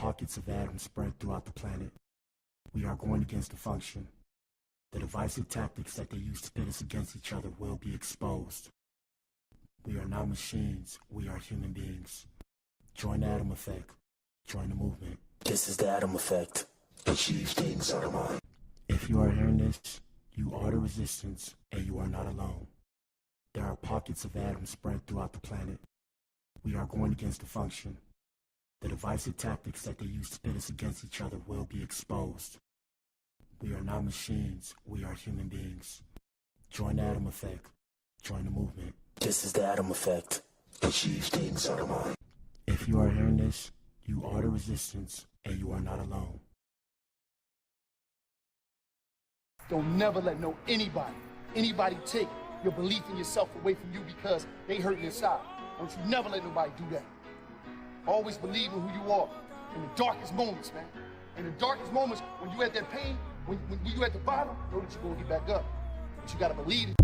pockets of atoms spread throughout the planet. We are going against the function. The divisive tactics that they use to pit us against each other will be exposed. We are not machines, we are human beings. Join the Atom Effect. Join the movement. This is the Atom Effect. Achieve things out of mind. If you are hearing this, you are the resistance, and you are not alone. There are pockets of atoms spread throughout the planet. We are going against the function. The divisive tactics that they use to pit us against each other will be exposed. We are not machines, we are human beings. Join the Atom Effect. Join the movement. This is the Atom Effect. Achieve things out of mind. If you are hearing this, you are the resistance, and you are not alone. Don't never let anybody take your belief in yourself away from you because they hurt inside. Don't you never let nobody do that. Always believe in who you are in the darkest moments, man. In the darkest moments, when you at that pain, when you at the bottom, know that you're gonna get back up. But you gotta believe it.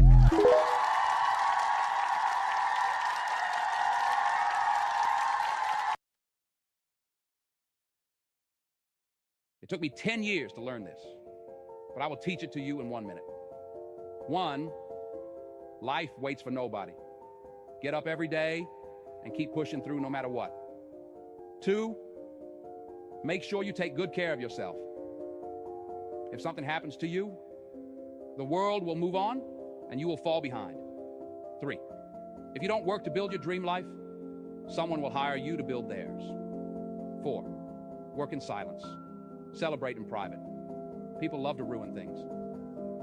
It took me 10 years to learn this, but I will teach it to you in 1 minute. 1, life waits for nobody. Get up every day and keep pushing through no matter what. 2, make sure you take good care of yourself. If something happens to you, the world will move on and you will fall behind. 3, if you don't work to build your dream life, someone will hire you to build theirs. 4, work in silence. Celebrate in private. People love to ruin things.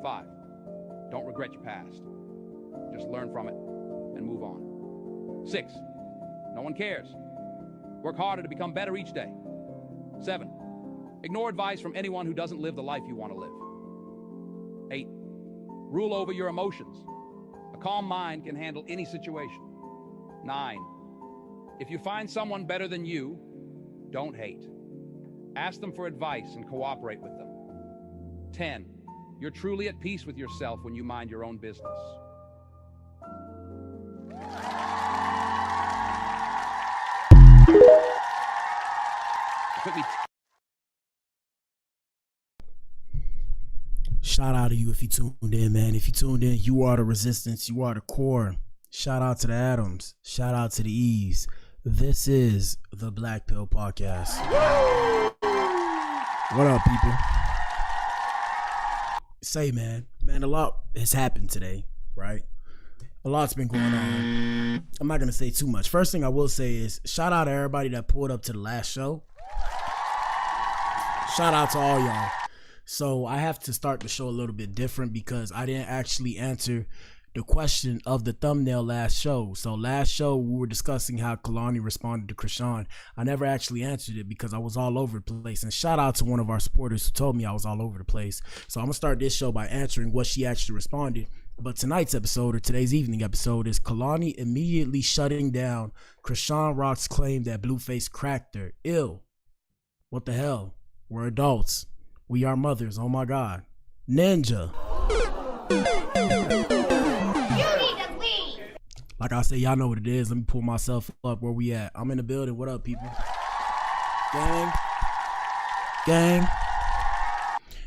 5, don't regret your past. Just learn from it and move on. 6, no one cares. Work harder to become better each day. 7, ignore advice from anyone who doesn't live the life you want to live. 8, rule over your emotions. A calm mind can handle any situation. 9, if you find someone better than you, don't hate. Ask them for advice and cooperate with them. 10, you're truly at peace with yourself when you mind your own business. It took me Shout out to you if you tuned in, man. If you tuned in, you are the resistance. You are the core. Shout out to the Atoms. Shout out to the E's. This is the Blac Pill podcast. What up, people? Say, man, a lot has happened today, right? A lot's been going on. I'm not gonna say too much. First thing I will say is shout out to everybody that pulled up to the last show. Shout out to all y'all. So I have to start the show a little bit different because I didn't actually answer the question of the thumbnail last show. So last show we were discussing how Kehlani responded to Chrisean. I never actually answered it because I was all over the place. And shout out to one of our supporters who told me I was all over the place. So I'm gonna start this show by answering what she actually responded. But tonight's episode, or today's evening episode, is Kehlani immediately shutting down Chrisean Rock's claim that Blueface cracked her. Ill. What the hell? We're adults. We are mothers. Oh my God. Ninja. Like I said, y'all know what it is. Let me pull myself up. Where we at? I'm in the building. What up, people? Gang.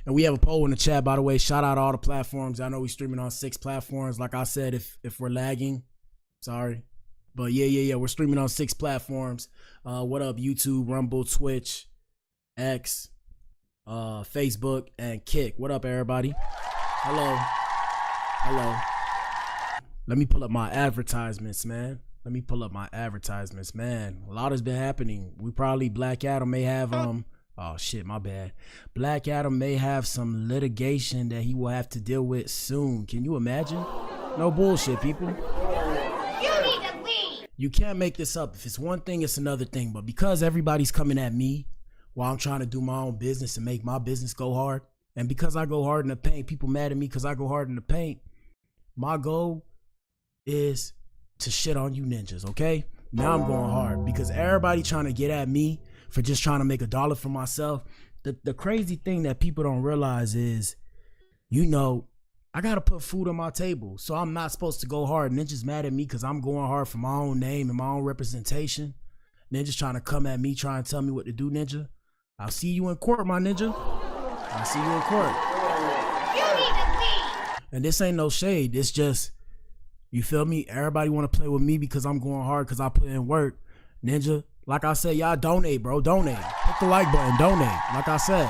And we have a poll in the chat, by the way. Shout out to all the platforms. I know we streaming on 6 platforms. Like I said, if we're lagging, sorry. But yeah. We're streaming on 6 platforms. What up, YouTube, Rumble, Twitch, X, Facebook, and Kick. What up, everybody? Hello. Let me pull up my advertisements, man. A lot has been happening. We probably Black Adam may have oh shit, my bad. Black Adam may have some litigation that he will have to deal with soon. Can you imagine? No bullshit, people. You can't make this up. If it's one thing, it's another thing. But because everybody's coming at me while I'm trying to do my own business and make my business go hard, and because I go hard in the paint, people mad at me because I go hard in the paint. My goal is to shit on you ninjas, okay? Now I'm going hard because everybody trying to get at me for just trying to make $1 for myself. The crazy thing that people don't realize is, you know, I gotta put food on my table, so I'm not supposed to go hard. Ninjas mad at me because I'm going hard for my own name and my own representation. Ninjas trying to come at me, trying to tell me what to do, ninja. I'll see you in court, my ninja. I'll see you in court. You need to be. And this ain't no shade. It's just, you feel me? Everybody want to play with me because I'm going hard because I put in work. Ninja, like I said, y'all donate, bro. Donate. Hit the like button. Donate. Like I said.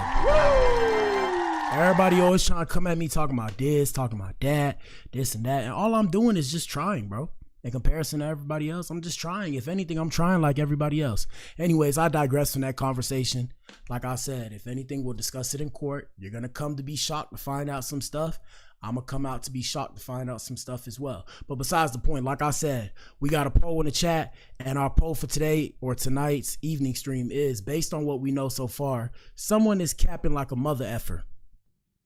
Everybody always trying to come at me talking about this, talking about that, this and that. And all I'm doing is just trying, bro. In comparison to everybody else, I'm just trying. If anything, I'm trying like everybody else. Anyways, I digress from that conversation. Like I said, if anything, we'll discuss it in court. You're going to come to be shocked to find out some stuff. I'm going to come out to be shocked to find out some stuff as well. But besides the point, like I said, we got a poll in the chat, and our poll for today or tonight's evening stream is, based on what we know so far, someone is capping like a mother effer.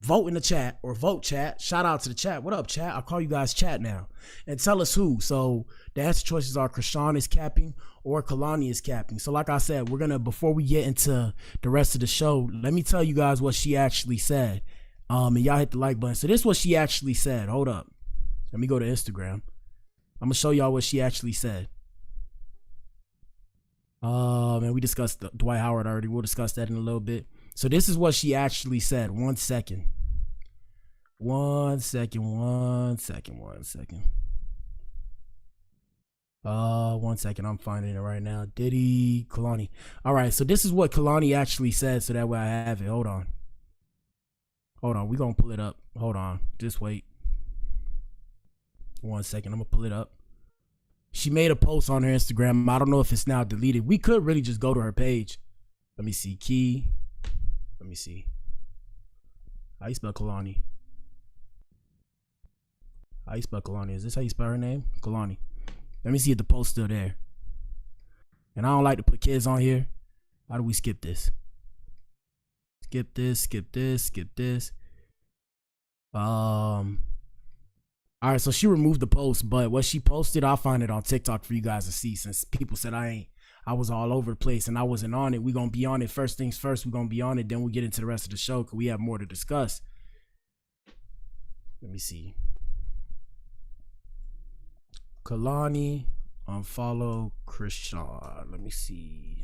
Vote in the chat, or vote chat. Shout out to the chat. What up, chat? I'll call you guys chat now. And tell us who. So the answer choices are Chrisean is capping or Kehlani is capping. So like I said, we're going to, before we get into the rest of the show, let me tell you guys what she actually said. And y'all hit the like button. So this is what she actually said. Hold up. Let me go to Instagram. I'm going to show y'all what she actually said. And we discussed Dwight Howard already. We'll discuss that in a little bit. So this is what she actually said. One second. One second. I'm finding it right now. Diddy, Kehlani. All right, so this is what Kehlani actually said, so that way I have it. Hold on. We're going to pull it up. Hold on. Just wait. 1 second. I'm going to pull it up. She made a post on her Instagram. I don't know if it's now deleted. We could really just go to her page. Let me see. Key. Let me see. How you spell Kehlani? How you spell Kehlani? Is this how you spell her name? Kehlani. Let me see if the post's still there. And I don't like to put kids on here. How do we skip this? Skip this. All right, so she removed the post, but what she posted, I'll find it on TikTok for you guys to see, since people said I was all over the place and I wasn't on it. We're going to be on it. First things first, we're going to be on it. Then we'll get into the rest of the show because we have more to discuss. Let me see. Kehlani, unfollow Chrisean. Let me see.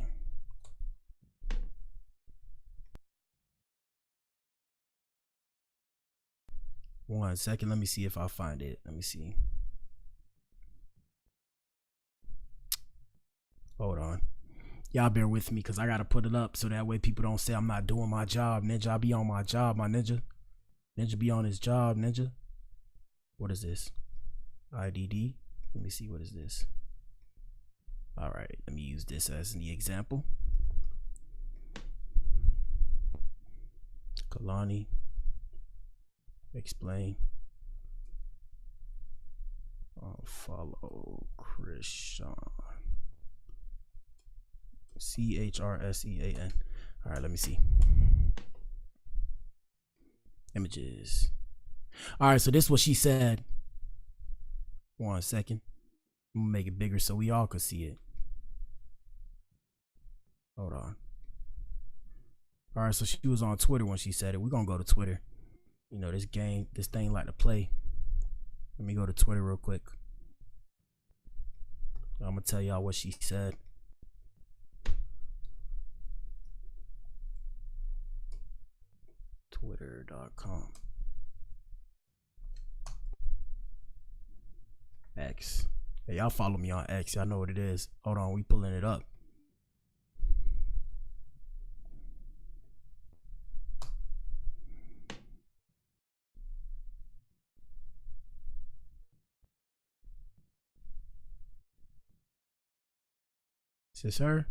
One second. Let me see if I find it. Let me see. Hold on. Y'all bear with me because I got to put it up so that way people don't say I'm not doing my job. Ninja, I be on my job, my ninja. Ninja be on his job, ninja. What is this? IDD. Let me see. What is this? All right. Let me use this as the example. Kehlani. Explain. Follow Chrisean. CHRSEAN. All right, let me see. Images. All right, so this is what she said. 1 second. I'm gonna make it bigger so we all could see it. Hold on. All right, so she was on Twitter when she said it. We're gonna go to Twitter. You know, this thing like to play. Let me go to Twitter real quick. I'm gonna tell y'all what she said. Twitter.com. X. Hey, y'all follow me on X. Y'all know what it is. Hold on, we pulling it up. Is this her?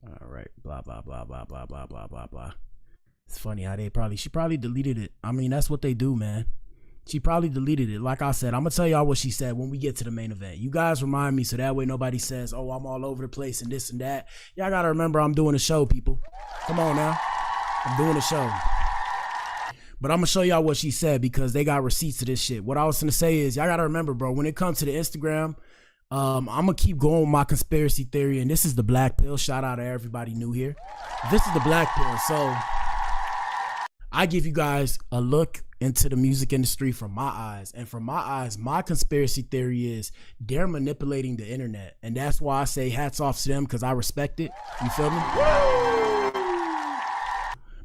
All right, blah blah blah blah blah blah blah blah blah. It's funny how she probably deleted it. I mean, that's what they do, man. She probably deleted it. Like I said, I'm gonna tell y'all what she said when we get to the main event. You guys remind me so that way nobody says, oh, I'm all over the place and this and that. Y'all gotta remember I'm doing a show, people. Come on now. I'm doing a show. But I'm gonna show y'all what she said because they got receipts to this shit. What I was gonna say is, y'all gotta remember, bro, when it comes to the Instagram, I'm gonna keep going with my conspiracy theory, and this is the Blac Pill. Shout out to everybody new here. This is the Blac Pill. So I give you guys a look into the music industry from my eyes. And from my eyes, my conspiracy theory is they're manipulating the internet. And that's why I say hats off to them, because I respect it. You feel me?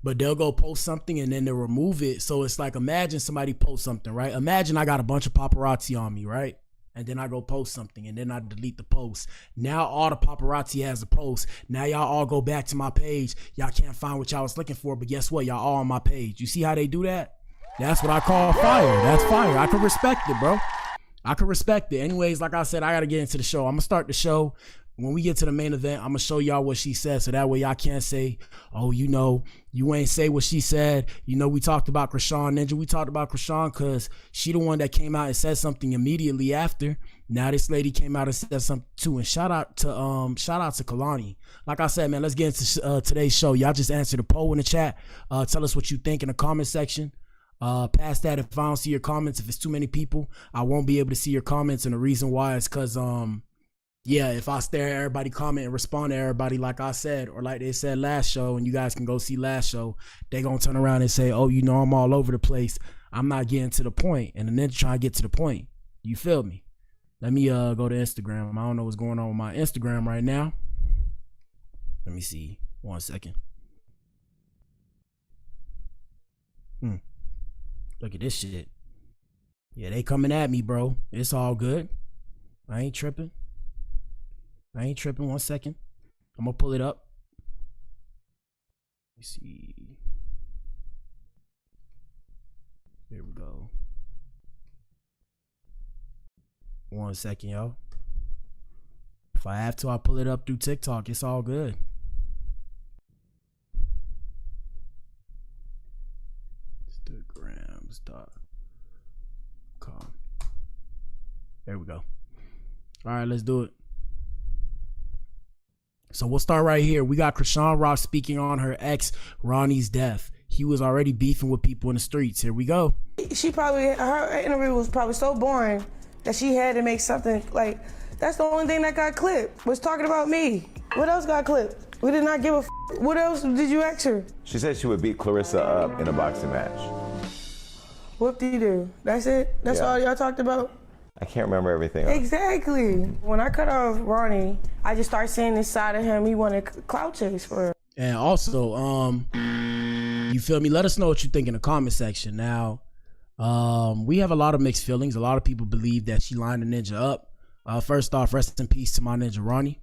But they'll go post something and then they'll remove it. So it's like, imagine somebody posts something, right? Imagine I got a bunch of paparazzi on me, right? And then I go post something and then I delete the post. Now all the paparazzi has a post. Now y'all all go back to my page. Y'all can't find what y'all was looking for, but guess what? Y'all all on my page. You see how they do that? That's what I call fire. That's fire. I can respect it, bro. I can respect it. Anyways, like I said, I got to get into the show. I'm going to start the show. When we get to the main event, I'm going to show y'all what she said, so that way y'all can't say, oh, you know, you ain't say what she said. You know, we talked about Chrisean Ninja. We talked about Chrisean because she the one that came out and said something immediately after. Now this lady came out and said something too. And shout out to Kehlani. Like I said, man, let's get into today's show. Y'all just answer the poll in the chat. Tell us what you think in the comment section. Past that, if I don't see your comments, if it's too many people, I won't be able to see your comments. And the reason why is because yeah, if I stare at everybody, comment and respond to everybody like I said, or like they said last show, and you guys can go see last show, they gonna turn around and say, oh, you know, I'm all over the place. I'm not getting to the point. And then trying to get to the point. You feel me? Let me go to Instagram. I don't know what's going on with my Instagram right now. Let me see. 1 second. Look at this shit. Yeah, they coming at me, bro. It's all good. I ain't tripping. 1 second. I'm gonna pull it up. Let me see. Here we go. 1 second, y'all. If I have to, I'll pull it up through TikTok. It's all good. Instagrams.com. There we go. All right, let's do it. So we'll start right here. We got Chrisean Rock speaking on her ex Ronnie's death. He was already beefing with people in the streets. Here we go. Her interview was probably so boring that she had to make something like, that's the only thing that got clipped, was talking about me. What else got clipped? We did not give a f. What else did you ask her? She said she would beat Clarissa up in a boxing match. Whoop-de-doo. That's it? That's all y'all talked about? I can't remember everything. Exactly. When I cut off Ronnie, I just started seeing this side of him. He wanted clout chase for her. And also, you feel me? Let us know what you think in the comment section. Now, we have a lot of mixed feelings. A lot of people believe that she lined the ninja up. First off, rest in peace to my ninja Ronnie.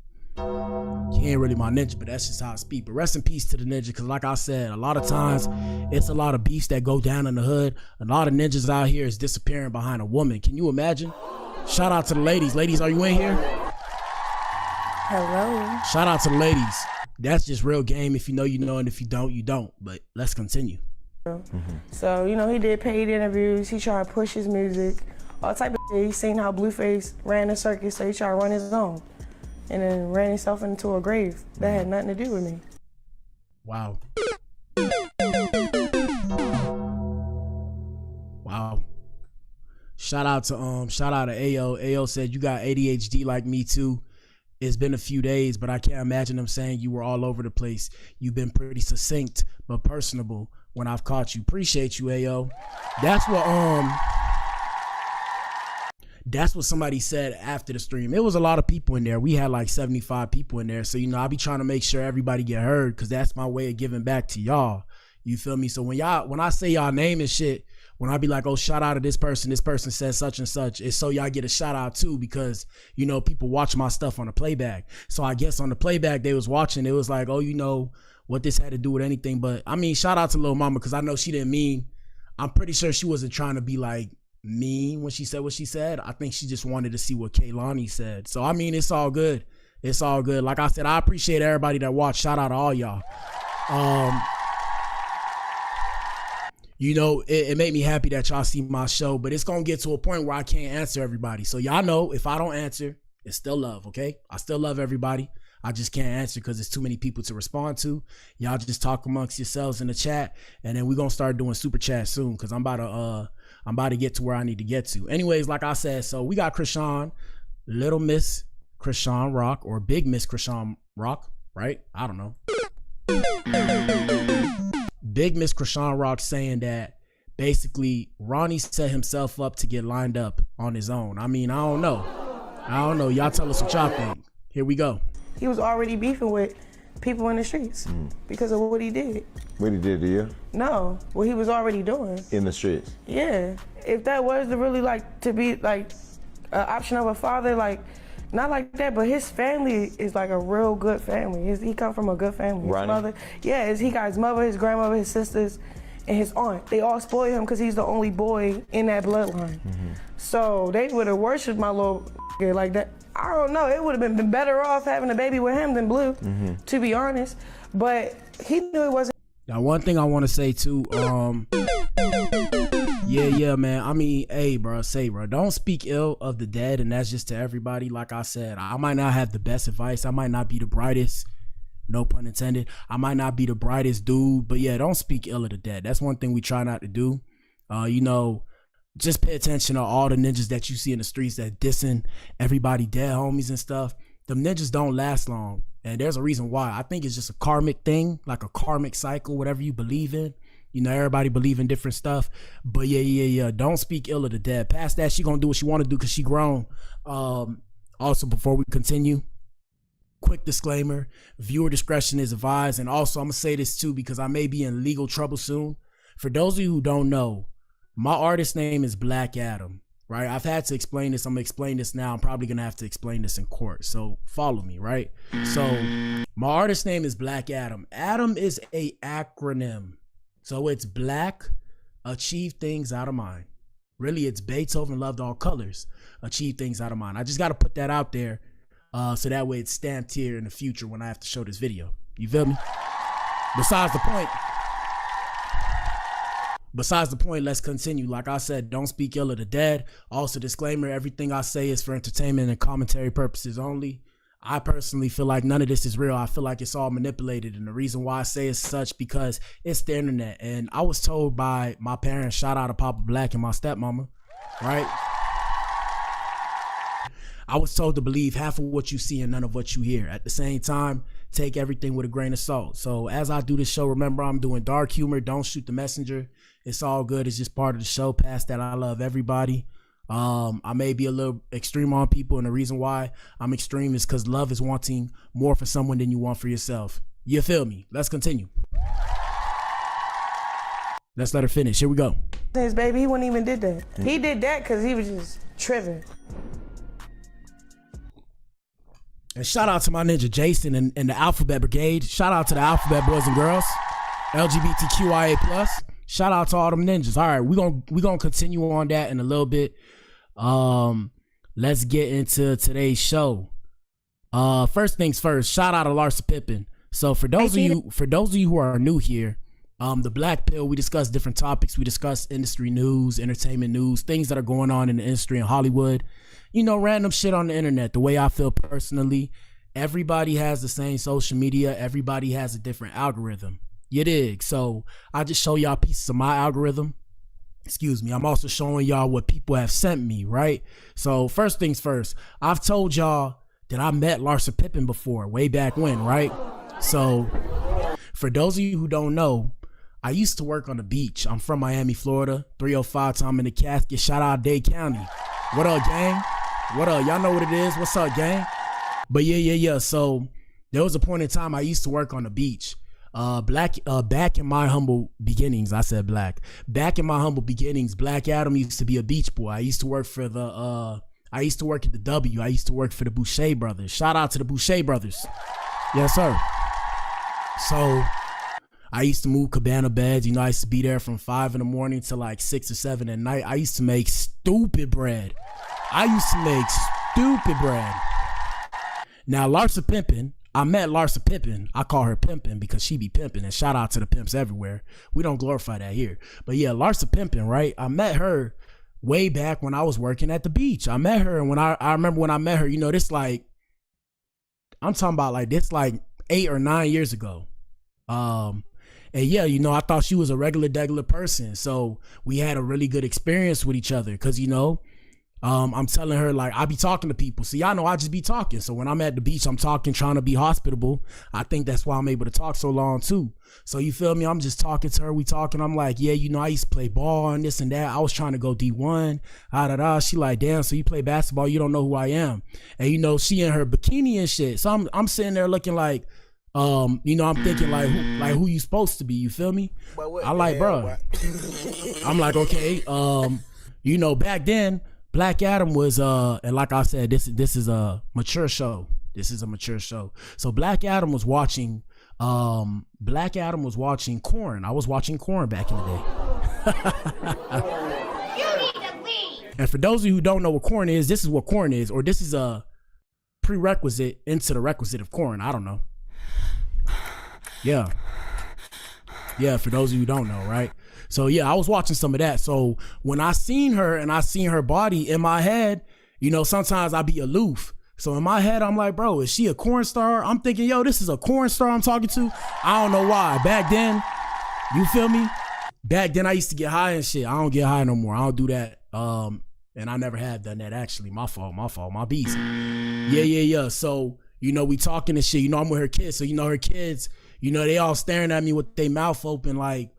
He ain't really my ninja, but that's just how I speak. But rest in peace to the ninja, because like I said, a lot of times it's a lot of beefs that go down in the hood. A lot of ninjas out here is disappearing behind a woman. Can you imagine? Shout out to the ladies. Ladies, are you in here? Hello. Shout out to the ladies. That's just real game. If you know, you know, and if you don't, you don't. But let's continue. So, you know, he did paid interviews. He tried to push his music, all type of shit. He seen how Blueface ran the circus, so he tried to run his own. And then ran himself into a grave. That had nothing to do with me. Wow. Wow. Shout out to Ayo. Ayo said, you got ADHD like me too. It's been a few days, but I can't imagine them saying you were all over the place. You've been pretty succinct but personable when I've caught you. Appreciate you, Ayo. That's what somebody said after the stream. It was a lot of people in there. We had like 75 people in there. So, you know, I be trying to make sure everybody get heard, because that's my way of giving back to y'all. You feel me? So when I say y'all name and shit, when I be like, oh, shout out to this person says such and such, it's so y'all get a shout out too, because, you know, people watch my stuff on the playback. So I guess on the playback they was watching, it was like, oh, you know, what this had to do with anything. But I mean, shout out to Lil Mama, because I know she didn't mean, I'm pretty sure she wasn't trying to be like mean when she said what she said. I think she just wanted to see what Kehlani said. So I mean, it's all good. It's all good. Like I said, I appreciate everybody that watched. Shout out to all y'all. You know, it made me happy that y'all see my show, but it's gonna get to a point where I can't answer everybody. So y'all know, if I don't answer, it's still love, okay? I still love everybody. I just can't answer because there's too many people to respond to. Y'all just talk amongst yourselves in the chat, and then we're gonna start doing super chat soon, because I'm about to get to where I need to get to. Anyways, like I said, so we got Chrisean, Little Miss Chrisean Rock, or Big Miss Chrisean Rock, right? I don't know. Big Miss Chrisean Rock saying that basically Ronnie set himself up to get lined up on his own. I mean, I don't know. Y'all tell us what y'all think. Here we go. He was already beefing with people in the streets because of what he did. What he did to you? No, what he was already doing. In the streets? Yeah. If that was to really like to be like an option of a father, like not like that, but his family is like a real good family. He come from a good family. His Ronnie? mother, yeah, he got his mother, his grandmother, his sisters, and his aunt. They all spoil him because he's the only boy in that bloodline. So they would have worshipped my little like that. I don't know. It would have been better off having a baby with him than Blue, to be honest. But he knew it wasn't. Now, one thing I want to say too, yeah, man. I mean, hey, bro, don't speak ill of the dead, and that's just to everybody. Like I said, I might not have the best advice. I might not be the brightest, no pun intended. I might not be the brightest dude, but yeah, don't speak ill of the dead. That's one thing we try not to do. You know, just pay attention to all the ninjas that you see in the streets that dissing everybody dead homies and stuff. Them ninjas don't last long. And there's a reason why. I think it's just a karmic thing, like a karmic cycle, whatever you believe in. You know, everybody believe in different stuff. But yeah. Don't speak ill of the dead. Past that, she gonna do what she wanna do because she grown. Also, before we continue, quick disclaimer, viewer discretion is advised. And also, I'm gonna say this too because I may be in legal trouble soon. For those of you who don't know, my artist name is Black Adam, right? I've had to explain this. I'm gonna explain this now. I'm probably gonna have to explain this in court. So follow me, right? So my artist name is Black Adam. Adam is a acronym. So it's Black, achieve things out of mind. Really, it's Beethoven loved all colors, achieve things out of mind. I just gotta put that out there so that way it's stamped here in the future when I have to show this video. You feel me? Besides the point, let's continue. Like I said, don't speak ill of the dead. Also, disclaimer, everything I say is for entertainment and commentary purposes only. I personally feel like none of this is real. I feel like it's all manipulated. And the reason why I say it's such because it's the internet. And I was told by my parents, shout out to Papa Black and my stepmama, right? I was told to believe half of what you see and none of what you hear. At the same time, take everything with a grain of salt. So as I do this show, remember I'm doing dark humor. Don't shoot the messenger. It's all good. It's just part of the show. Past that, I love everybody. I may be a little extreme on people, and the reason why I'm extreme is because love is wanting more for someone than you want for yourself. You feel me? Let's continue. Let's let her finish. Here we go. His baby, he wouldn't even did that. He did that because he was just tripping. And shout out to my ninja Jason and the Alphabet Brigade. Shout out to the Alphabet Boys and Girls. LGBTQIA+. Shout out to all them ninjas. All right, we gonna continue on that in a little bit. Let's get into today's show. First things first, shout out to Larsa Pippen. So for those of you who are new here, the Blac Pill, we discuss different topics. We discuss industry news, entertainment news, things that are going on in the industry in Hollywood. You know, random shit on the internet. The way I feel personally, everybody has the same social media. Everybody has a different algorithm. You dig? So I just show y'all pieces of my algorithm. Excuse me. I'm also showing y'all what people have sent me, right? So first things first, I've told y'all that I met Larsa Pippen before, way back when, right? So for those of you who don't know, I used to work on the beach. I'm from Miami, Florida. 305 time in the casket. Shout out Dade County. What up, gang? What up? Y'all know what it is. What's up, gang? But yeah. So there was a point in time I used to work on the beach. Back in my humble beginnings, I said black. Back in my humble beginnings, Black Adam used to be a beach boy. I used to work for I used to work at the W. I used to work for the Boucher brothers. Shout out to the Boucher brothers. Yes, sir. So I used to move cabana beds. You know, I used to be there from 5 in the morning to like 6 or 7 at night. I used to make stupid bread. Now, Larsa Pippen, I met Larsa Pippen. I call her Pimpin' because she be pimping, and shout out to the pimps everywhere. We don't glorify that here. But yeah, Larsa Pippen, right? I met her way back when I was working at the beach. I met her, and when I remember when I met her, you know, this like, I'm talking about like this like 8 or 9 years ago. And yeah, you know, I thought she was a regular person. So we had a really good experience with each other because, you know, I'm telling her, like, I be talking to people. See, y'all know I just be talking. So when I'm at the beach, I'm talking, trying to be hospitable. I think that's why I'm able to talk so long too. So you feel me? I'm just talking to her. We talking. I'm like, yeah, you know, I used to play ball and this and that. I was trying to go D1. She like, damn, so you play basketball? You don't know who I am. And you know, she in her bikini and shit. So I'm sitting there looking like, you know, I'm thinking like who you supposed to be? You feel me? I like, bro. I'm like, okay. You know, back then, Black Adam was and like I said, this is a mature show. This is a mature show. So Black Adam was watching Korn. I was watching Korn back in the day. You need to leave. And for those of you who don't know what Korn is, this is what Korn is, or this is a prerequisite into the requisite of Korn. I don't know. Yeah, for those of you who don't know, right? So yeah, I was watching some of that. So when I seen her and I seen her body in my head, you know, sometimes I be aloof. So in my head, I'm like, bro, is she a corn star? I'm thinking, yo, this is a corn star I'm talking to. I don't know why. Back then, you feel me? Back then I used to get high and shit. I don't get high no more. I don't do that. And I never have done that actually. My fault, my beast. Yeah. So, you know, we talking and shit. You know, I'm with her kids. So, you know, her kids, you know, they all staring at me with their mouth open like,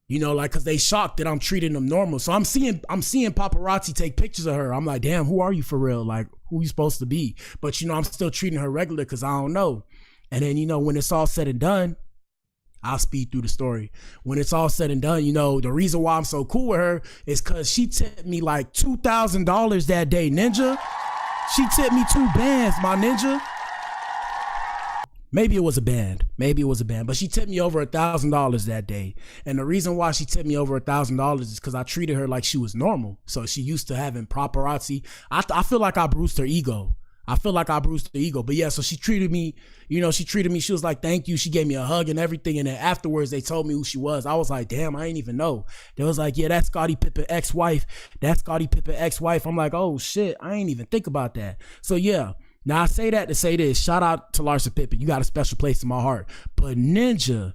you know, like, cause they shocked that I'm treating them normal. So I'm seeing paparazzi take pictures of her. I'm like, damn, who are you for real? Like, who you supposed to be? But you know, I'm still treating her regular cause I don't know. And then, you know, when it's all said and done, I'll speed through the story. When it's all said and done, you know, the reason why I'm so cool with her is cause she tipped me like $2,000 that day, ninja. She tipped me 2 bands, my ninja. Maybe it was a band, but she tipped me over $1,000 that day. And the reason why she tipped me over $1,000 is because I treated her like she was normal. So she used to having paparazzi. I feel like I bruised her ego. But yeah, so she treated me, you know, she was like, thank you. She gave me a hug and everything. And then afterwards they told me who she was. I was like, damn, I ain't even know. They was like, yeah, that's Scottie Pippen ex-wife. I'm like, oh shit, I ain't even think about that. So yeah. Now I say that to say this, shout out to Larsa Pippen. You got a special place in my heart. But Ninja,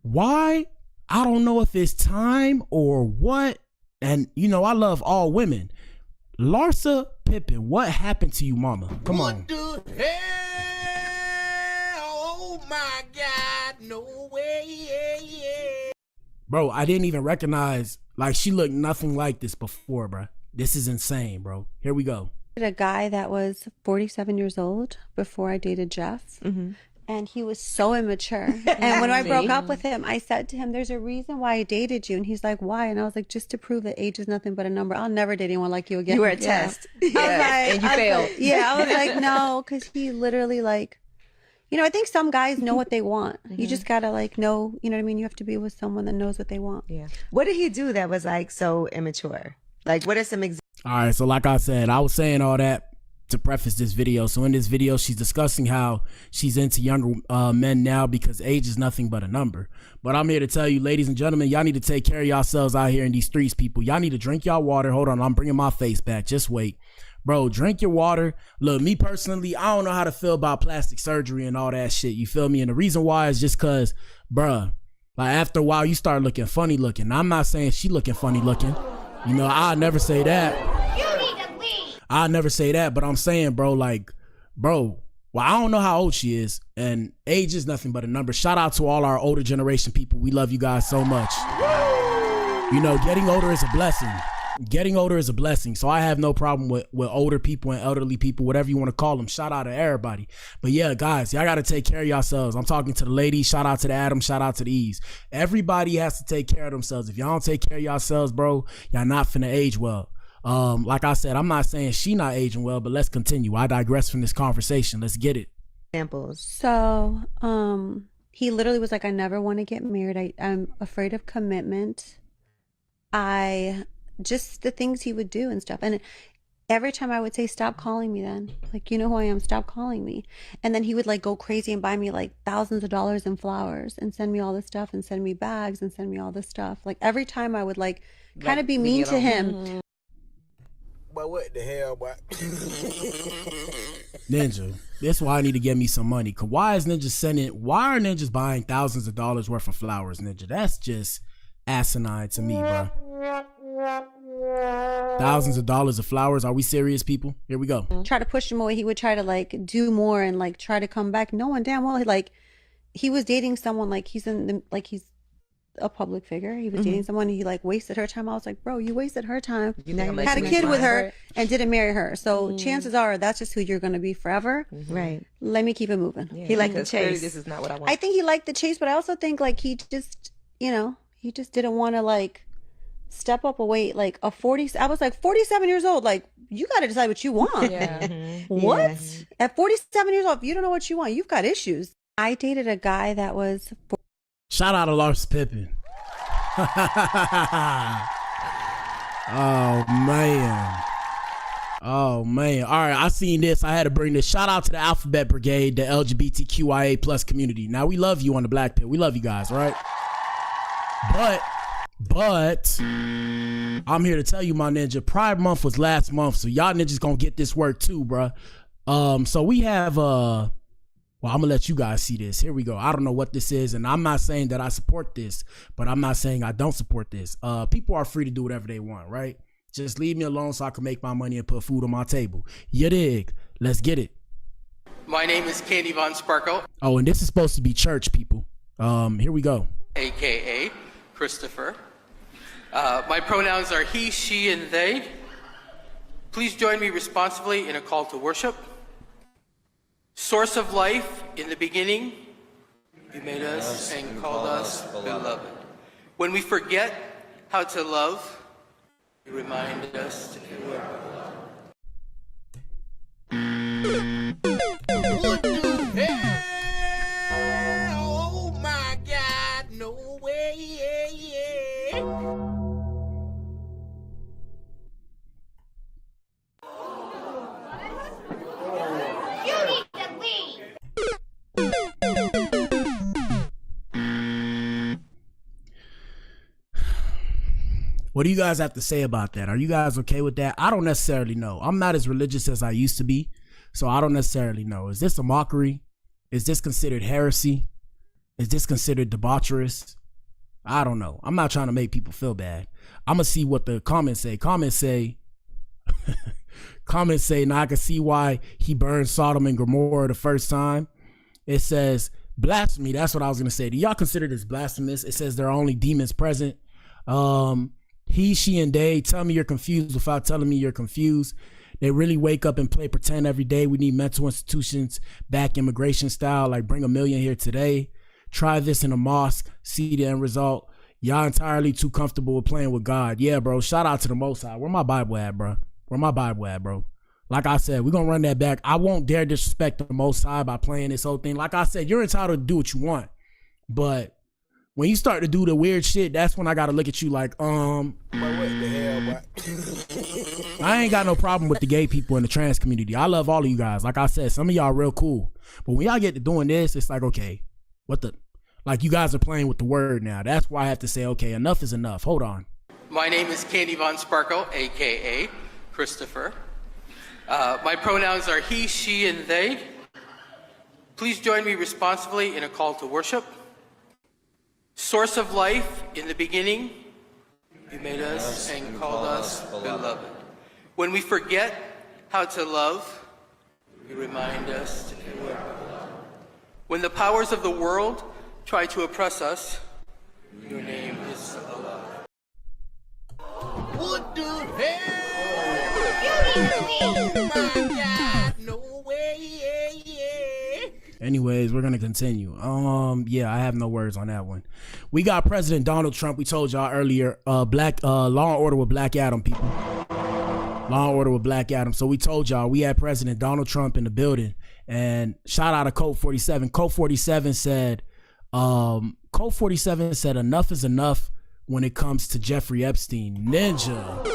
why? I don't know if it's time or what. And you know, I love all women. Larsa Pippen, what happened to you, mama? Come on. What the hell? Oh my God, no way. Bro, I didn't even recognize, like, she looked nothing like this before, bro. This is insane, bro. Here we go. A guy that was 47 years old before I dated Jeff. Mm-hmm. And he was so immature. And when I broke up with him, I said to him, there's a reason why I dated you. And he's like, why? And I was like, just to prove that age is nothing but a number. I'll never date anyone like you again. You were a test. Yeah. And you failed. I was like, no, because he literally like, you know, I think some guys know what they want. You just gotta like know, you know what I mean? You have to be with someone that knows what they want. Yeah. What did he do that was like so immature? Like, what are some examples? All right, so like I said, I was saying all that to preface this video. So in this video, she's discussing how she's into younger men now because age is nothing but a number. But I'm here to tell you, ladies and gentlemen, y'all need to take care of yourselves out here in these streets, people. Y'all need to drink y'all water. Hold on, I'm bringing my face back. Just wait. Bro, drink your water. Look, me personally, I don't know how to feel about plastic surgery and all that shit. You feel me? And the reason why is just because, bruh, like after a while, you start looking funny looking. Now, I'm not saying she looking funny looking. You know, I'll never say that. You need to leave. I'll never say that, but I'm saying, bro, like, bro, well, I don't know how old she is, and age is nothing but a number. Shout out to all our older generation people. We love you guys so much. You know, getting older is a blessing. Getting older is a blessing. So I have no problem with older people and elderly people, whatever you want to call them. Shout out to everybody. But yeah, guys, y'all got to take care of yourselves. I'm talking to the ladies. Shout out to the Adam. Shout out to the E's. Everybody has to take care of themselves. If y'all don't take care of yourselves, bro, y'all not finna age well. Like I said, I'm not saying she not aging well, but let's continue. I digress from this conversation. Let's get it. Examples. So, he literally was like, I never want to get married. I'm afraid of commitment. Just the things he would do and stuff. And every time I would say, stop calling me then. Like, you know who I am, stop calling me. And then he would like go crazy and buy me like thousands of dollars in flowers and send me all this stuff and send me bags and send me all this stuff. Like every time I would like kind of be mean to him. But what the hell, boy? Ninja, that's why I need to get me some money. Cause why are ninjas buying thousands of dollars worth of flowers, Ninja? That's just asinine to me, bro. Thousands of dollars of flowers. Are we serious, people? Here we go. Try to push him away. He would try to like do more and like try to come back. No one damn well like he was dating someone like he's a public figure. He was dating someone. He like wasted her time. I was like, bro, you wasted her time. Had a kid with her and didn't marry her. So chances are that's just who you're going to be forever. Right. Let me keep it moving. Yeah, he liked the chase. This is not what I want. I think he liked the chase, but I also think like he just, he just didn't want to like step up away like a 40. I was like 47 years old. Like you got to decide what you want. What? Yeah. At 47 years old, if you don't know what you want, you've got issues. I dated a guy that was. Shout out to Lars Pippen. Oh man. All right, I seen this. I had to bring this. Shout out to the Alphabet Brigade, the LGBTQIA plus community. Now we love you on the Blac Pill. We love you guys, right? But I'm here to tell you, my ninja, Pride Month was last month, so y'all ninjas gonna get this work too, bruh. So we have well, I'm gonna let you guys see this. Here we go. I don't know what this is, and I'm not saying that I support this, but I'm not saying I don't support this. People are free to do whatever they want, right? Just leave me alone so I can make my money and put food on my table. You dig? Let's get it. My name is Candy Von Sparkle. Oh, and this is supposed to be church, people. Here we go. AKA Christopher. My pronouns are he, she, and they. Please join me responsibly in a call to worship. Source of life, in the beginning, you made us and called us beloved. When we forget how to love, you remind us to do our Oh my God, no way. You need to leave. What do you guys have to say about that? Are you guys okay with that? I don't necessarily know. I'm not as religious as I used to be, so I don't necessarily know. Is this a mockery? Is this considered heresy? Is this considered debaucherous? I don't know. I'm not trying to make people feel bad. I'm gonna see what the comments say. Comments say, now I can see why he burned Sodom and Gomorrah the first time. It says blasphemy. That's what I was gonna say. Do y'all consider this blasphemous? It says there are only demons present. He, she, and they. Tell me you're confused without telling me you're confused. They really wake up and play pretend every day. We need mental institutions back immigration style, like bring 1 million here today. Try this in a mosque, see the end result. Y'all entirely too comfortable with playing with God. Yeah, bro, shout out to the Most High. Where my Bible at, bro? Where my Bible at, bro? Like I said, we're going to run that back. I won't dare disrespect the Most High by playing this whole thing. Like I said, you're entitled to do what you want. But when you start to do the weird shit, that's when I got to look at you like, What the hell, boy? I ain't got no problem with the gay people in the trans community. I love all of you guys. Like I said, some of y'all real cool. But when y'all get to doing this, it's like, okay, like you guys are playing with the word now. That's why I have to say, okay, enough is enough. Hold on. My name is Candy Von Sparkle, AKA Christopher. My pronouns are he, she, and they. Please join me responsibly in a call to worship. Source of life, in the beginning, you made us and called us beloved. When we forget how to love, you remind us to do our beloved. When the powers of the world try to oppress us, your name is Allah. What the hell? Oh my God, no way. Anyways, we're gonna continue. Yeah, I have no words on that one. We got President Donald Trump. We told y'all earlier, Law and Order with Black Adam, people. Law and Order with Black Adam. So we told y'all we had President Donald Trump in the building, and shout out to Code 47. Code 47 said, enough is enough when it comes to Jeffrey Epstein. Ninja.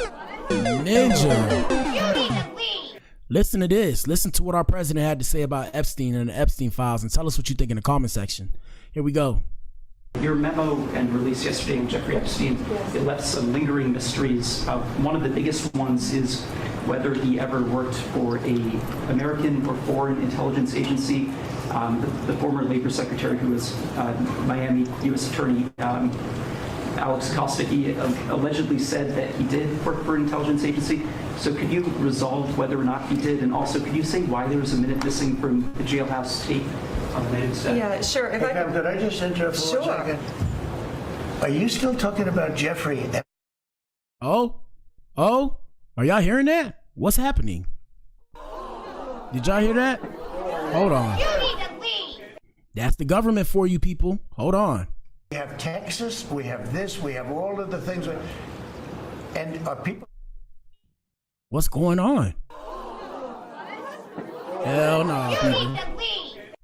Listen to this. Listen to what our president had to say about Epstein and the Epstein files, and tell us what you think in the comment section. Here we go. Your memo and release yesterday on Jeffrey Epstein, it left some lingering mysteries. One of the biggest ones is whether he ever worked for a American or foreign intelligence agency. The former labor secretary, who was Miami U.S. attorney, Alex Acosta, he allegedly said that he did work for an intelligence agency. So could you resolve whether or not he did? And also, could you say why there was a minute missing from the jailhouse tape on the night of set? Yeah, sure. If Hey, ma'am, could I just interrupt for 1 second? Are you still talking about Jeffrey? Oh, are y'all hearing that? What's happening? Did y'all hear that? Hold on. You need to leave. That's the government for you people. Hold on. We have Texas, we have this, we have all of the things. And are people... What's going on? Hell nah, people.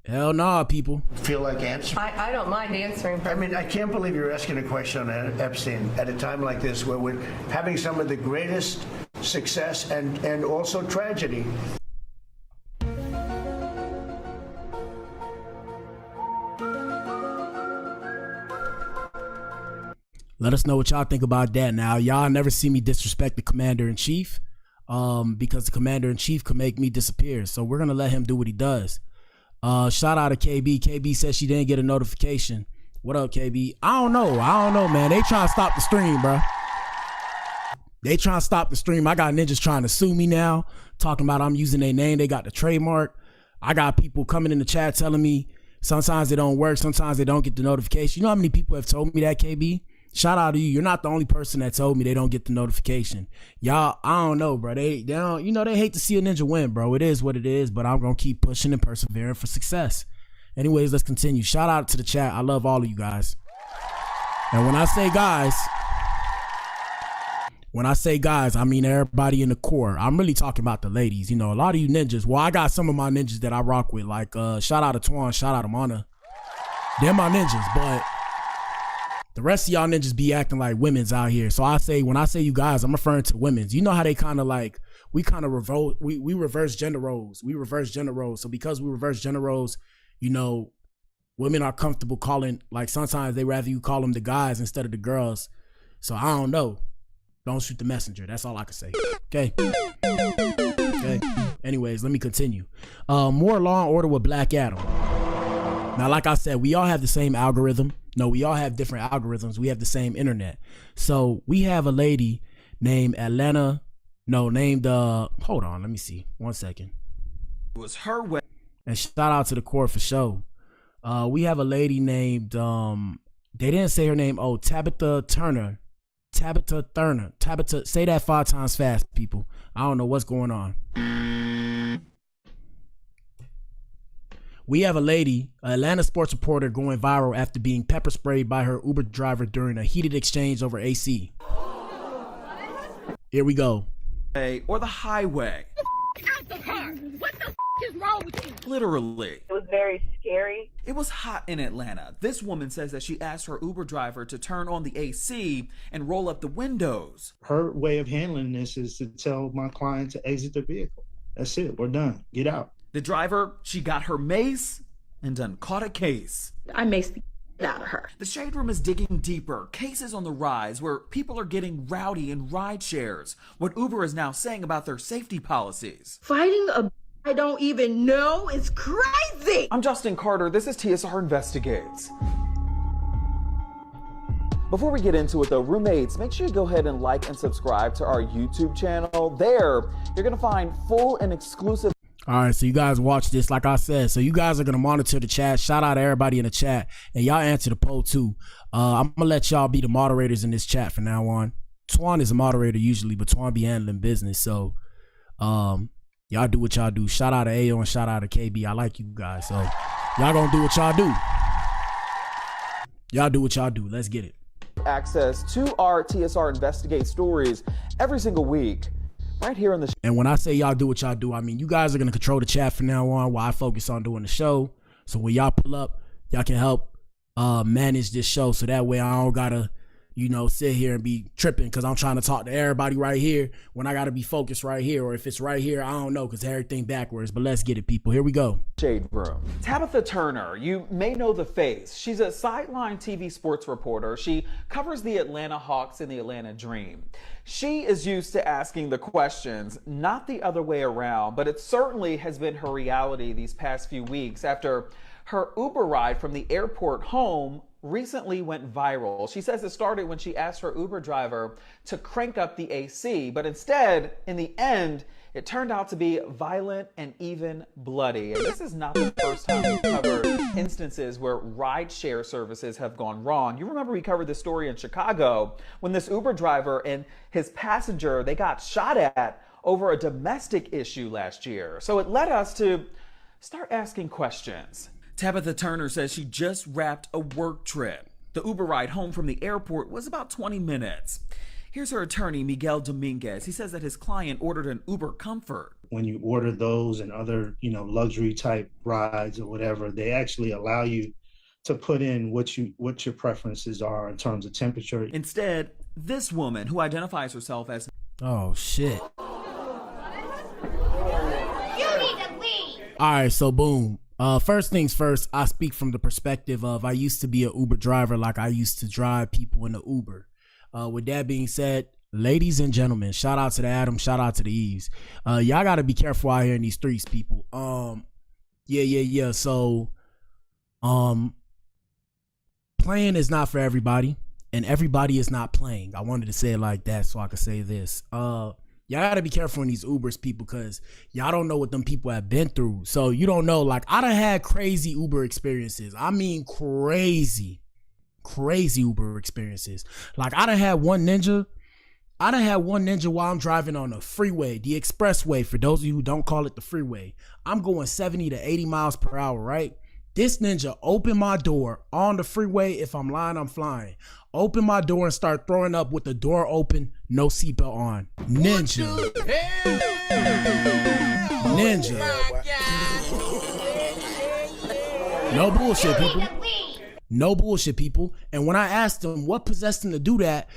Hell nah, people. Feel like answering? I don't mind answering. I mean, I can't believe you're asking a question on Epstein at a time like this where we're having some of the greatest success and also tragedy. Let us know what y'all think about that. Now, y'all never see me disrespect the commander-in-chief because the commander-in-chief can make me disappear. So we're going to let him do what he does. Shout out to KB. KB says she didn't get a notification. What up, KB? I don't know, man. They trying to stop the stream, bro. They trying to stop the stream. I got ninjas trying to sue me now, talking about I'm using their name. They got the trademark. I got people coming in the chat telling me sometimes it don't work. Sometimes they don't get the notification. You know how many people have told me that, KB? Shout out to you. You're not the only person that told me they don't get the notification. Y'all, I don't know, bro. They don't, they hate to see a ninja win, bro. It is what it is, but I'm going to keep pushing and persevering for success. Anyways, let's continue. Shout out to the chat. I love all of you guys. And when I say guys, I mean everybody in the core. I'm really talking about the ladies. A lot of you ninjas. Well, I got some of my ninjas that I rock with, like shout out to Twan, shout out to Mana. They're my ninjas, but the rest of y'all ninjas be acting like women's out here. So when I say you guys, I'm referring to women's. You know how they kind of like, we kind of revolt, we reverse gender roles. So because we reverse gender roles, women are comfortable calling, like sometimes they rather you call them the guys instead of the girls. So I don't know. Don't shoot the messenger. That's all I can say. Okay. Anyways, let me continue. More Law and Order with Black Adam. Now, like I said, we all have the same algorithm. No, we all have different algorithms. We have the same internet. So we have a lady named hold on, let me see. 1 second. It was her way. And shout out to the core for show. We have a lady named, they didn't say her name. Oh, Tabitha Turner. Tabitha, say that 5 times fast, people. I don't know what's going on. We have a lady, an Atlanta sports reporter, going viral after being pepper sprayed by her Uber driver during a heated exchange over AC. Here we go. Or the highway. Out the car. What the is wrong with you? Literally. It was very scary. It was hot in Atlanta. This woman says that she asked her Uber driver to turn on the AC and roll up the windows. Her way of handling this is to tell my client to exit the vehicle. That's it. We're done. Get out. The driver, she got her mace and done caught a case. I maced the out of her. The Shade Room is digging deeper. Cases on the rise where people are getting rowdy in ride shares. What Uber is now saying about their safety policies. Fighting a I don't even know is crazy. I'm Justin Carter. This is TSR Investigates. Before we get into it though, roommates, make sure you go ahead and like and subscribe to our YouTube channel. There, you're going to find full and exclusive. All right, so you guys watch this, like I said. So you guys are going to monitor the chat. Shout out to everybody in the chat. And y'all answer the poll too. I'm going to let y'all be the moderators in this chat from now on. Twan is a moderator usually, but Twan be handling business. So y'all do what y'all do. Shout out to AO and shout out to KB. I like you guys. So y'all going to do what y'all do. Y'all do what y'all do. Let's get it. Access to our TSR Investigate stories every single week. Right here on the and when I say y'all do what y'all do, I mean you guys are gonna control the chat from now on while I focus on doing the show. So when y'all pull up, y'all can help manage this show so that way I don't gotta, sit here and be tripping because I'm trying to talk to everybody right here when I gotta be focused right here, or if it's right here, I don't know because everything backwards. But let's get it, people. Here we go. Shade Room. Tabitha Turner, you may know the face. She's a sideline TV sports reporter. She covers the Atlanta Hawks and the Atlanta Dream. She is used to asking the questions, not the other way around, but it certainly has been her reality these past few weeks after her Uber ride from the airport home recently went viral. She says it started when she asked her Uber driver to crank up the AC, but instead, in the end, it turned out to be violent and even bloody. And this is not the first time we've covered instances where rideshare services have gone wrong. You remember we covered this story in Chicago when this Uber driver and his passenger, they got shot at over a domestic issue last year. So it led us to start asking questions. Tabitha Turner says she just wrapped a work trip. The Uber ride home from the airport was about 20 minutes. Here's her attorney, Miguel Dominguez. He says that his client ordered an Uber Comfort. When you order those and other, luxury type rides or whatever, they actually allow you to put in what your preferences are in terms of temperature. Instead, this woman, who identifies herself as Oh shit. You need to leave. Alright, so boom. First things first, I speak from the perspective of I used to be an Uber driver, like I used to drive people in the Uber. With that being said, ladies and gentlemen, shout out to the Adam, shout out to the Eves. Y'all gotta be careful out here in these streets, people. Yeah. So, playing is not for everybody, and everybody is not playing. I wanted to say it like that so I could say this. Y'all gotta be careful in these Ubers, people, because y'all don't know what them people have been through. So you don't know. Like, I done had crazy Uber experiences. I mean, crazy Uber experiences. Like, I done had one ninja while I'm driving on the freeway, the expressway. For those of you who don't call it the freeway, I'm going 70 to 80 miles per hour, right? This ninja opened my door on the freeway. If I'm lying, I'm flying. Open my door and start throwing up with the door open, no seatbelt on. Ninja. No bullshit, people. No bullshit, people. And when I asked him what possessed him to do that,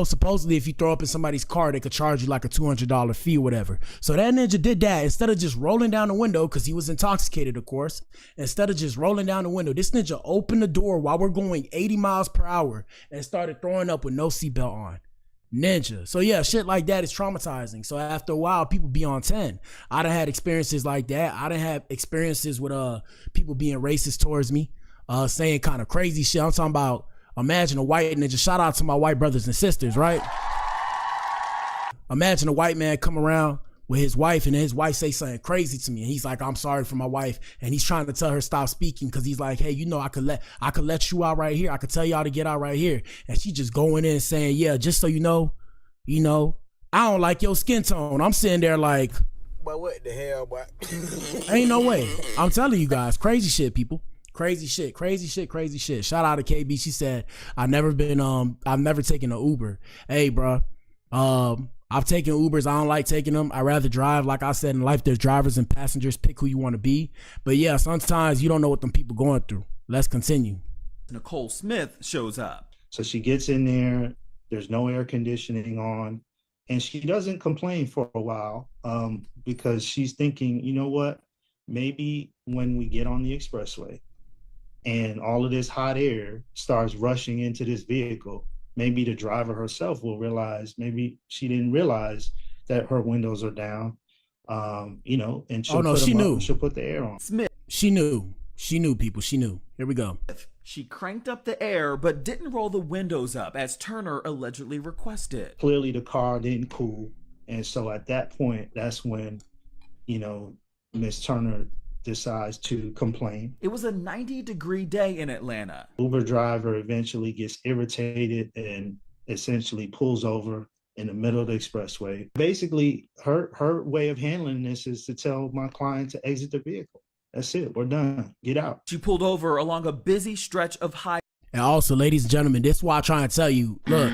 supposedly if you throw up in somebody's car, they could charge you like a $200 fee or whatever. So that ninja did that. Instead of just rolling down the window, because he was intoxicated, of course, instead of just rolling down the window, this ninja opened the door while we're going 80 miles per hour and started throwing up with no seatbelt on. Ninja. So yeah, shit like that is traumatizing. So after a while, people be on 10. I done had experiences like that. I done had experiences with people being racist towards me. Saying kind of crazy shit. I'm talking about, imagine a white ninja. Shout out to my white brothers and sisters, right? Imagine a white man come around with his wife and his wife say something crazy to me. And he's like, I'm sorry for my wife. And he's trying to tell her stop speaking because he's like, hey, I could let you out right here. I could tell y'all to get out right here. And she just going in saying, yeah, just so you know, I don't like your skin tone. I'm sitting there like, but what the hell, boy? Ain't no way. I'm telling you guys, crazy shit, people. Crazy shit. Shout out to KB. She said, I've never taken an Uber. Hey, bro. I've taken Ubers. I don't like taking them. I rather drive. Like I said, in life, there's drivers and passengers. Pick who you want to be. But yeah, sometimes you don't know what them people going through. Let's continue. Nicole Smith shows up. So she gets in there. There's no air conditioning on. And she doesn't complain for a while because she's thinking, you know what? Maybe when we get on the expressway, and all of this hot air starts rushing into this vehicle, maybe the driver herself will realize, maybe she didn't realize that her windows are down, and she'll she'll put the air on. Smith. She knew, people, she knew. Here we go. She cranked up the air, but didn't roll the windows up as Turner allegedly requested. Clearly the car didn't cool. And so at that point, that's when, Miss Turner decides to complain. It was a 90-degree day in Atlanta. Uber driver eventually gets irritated and essentially pulls over in the middle of the expressway. Basically, her way of handling this is to tell my client to exit the vehicle. That's it. We're done. Get out. She pulled over along a busy stretch of high. And also, ladies and gentlemen, this is why I'm trying to tell you, look,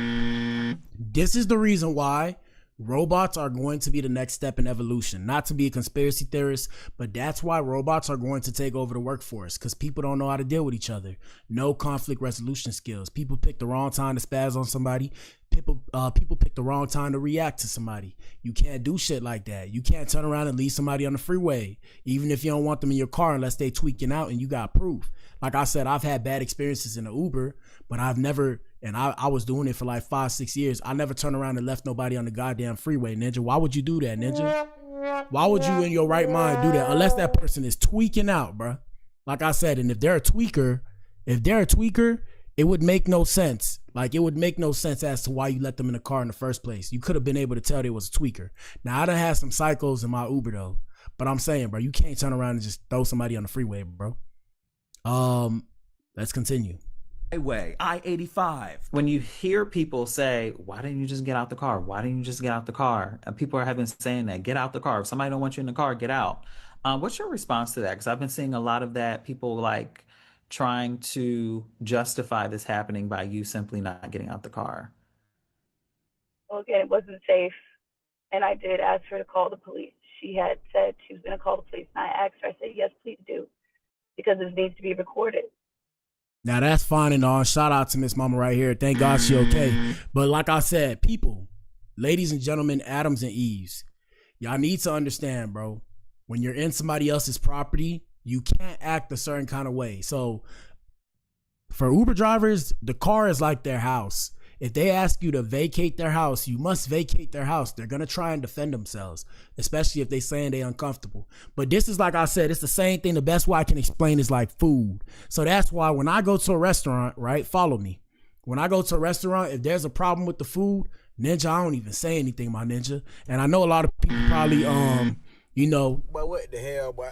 this is the reason why robots are going to be the next step in evolution. Not to be a conspiracy theorist, but that's why robots are going to take over the workforce, because people don't know how to deal with each other. No conflict resolution skills. People pick the wrong time to spaz on somebody. People pick the wrong time to react to somebody. You can't do shit like that. You can't turn around and leave somebody on the freeway, even if you don't want them in your car, unless they tweaking out and you got proof. Like I said, I've had bad experiences in the Uber, but I've never, and I was doing it for like 5-6 years. I never turned around and left nobody on the goddamn freeway, Ninja. Why would you do that, Ninja? Why would you in your right mind do that? Unless that person is tweaking out, bro. Like I said, and if they're a tweaker, it would make no sense. Like, it would make no sense as to why you let them in the car in the first place. You could have been able to tell they was a tweaker. Now, I done had some psychos in my Uber though, but I'm saying, bro, you can't turn around and just throw somebody on the freeway, bro. Let's continue. Highway, I-85. When you hear people say, why didn't you just get out the car? Why didn't you just get out the car? And people have been saying that, get out the car. If somebody don't want you in the car, get out. What's your response to that? Because I've been seeing a lot of that, people like trying to justify this happening by you simply not getting out the car. Well, again, it wasn't safe. And I did ask her to call the police. She had said she was going to call the police. And I asked her, I said, yes, please do. Because this needs to be recorded. Now that's fine and all. Shout out to Miss Mama right here. Thank God she okay. But like I said, people, ladies and gentlemen, Adams and Eves, y'all need to understand, bro. When you're in somebody else's property, you can't act a certain kind of way. So for Uber drivers, the car is like their house. If they ask you to vacate their house, you must vacate their house. They're going to try and defend themselves, especially if they saying they uncomfortable. But this is, like I said, it's the same thing. The best way I can explain is like food. So that's why when I go to a restaurant, right, follow me. When I go to a restaurant, if there's a problem with the food, Ninja, I don't even say anything, my Ninja. And I know a lot of people probably, you know, But what the hell, boy?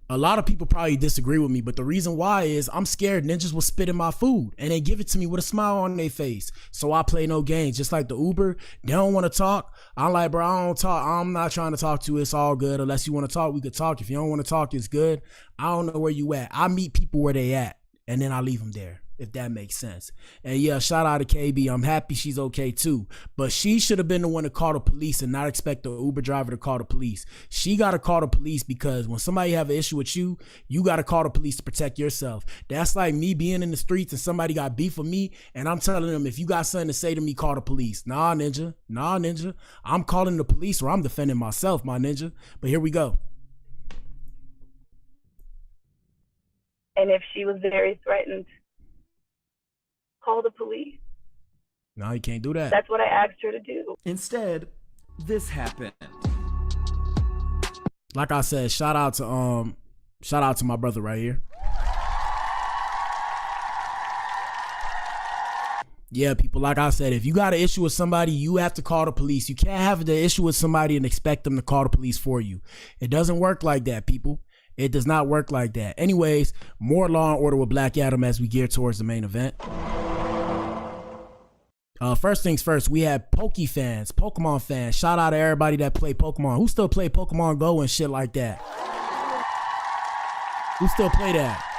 a lot of people probably disagree with me, but the reason why is I'm scared ninjas will spit in my food and they give it to me with a smile on their face. So I play no games. Just like the Uber, they don't want to talk. I'm like, bro, I don't talk. I'm not trying to talk to you. It's all good. Unless you want to talk, we could talk. If you don't want to talk, it's good. I don't know where you at. I meet people where they at and then I leave them there, if that makes sense. And yeah, shout out to KB. I'm happy she's okay too. But she should have been the one to call the police and not expect the Uber driver to call the police. She got to call the police because when somebody have an issue with you, you got to call the police to protect yourself. That's like me being in the streets and somebody got beef with me and I'm telling them, if you got something to say to me, call the police. Nah, Ninja. Nah, Ninja. I'm calling the police or I'm defending myself, my Ninja. But here we go. And if she was very threatened, call the police. No, you can't do that. That's what I asked her to do. Instead, this happened. Like I said, shout out to my brother right here. Yeah, people, like I said, if you got an issue with somebody, you have to call the police. You can't have the issue with somebody and expect them to call the police for you. It doesn't work like that, people. It does not work like that. Anyways, more Law and Order with Black Adam as we gear towards the main event. First things first, we have Pokemon fans. Shout out to everybody that play Pokemon. Who still play Pokemon Go and shit like that? Who still play that?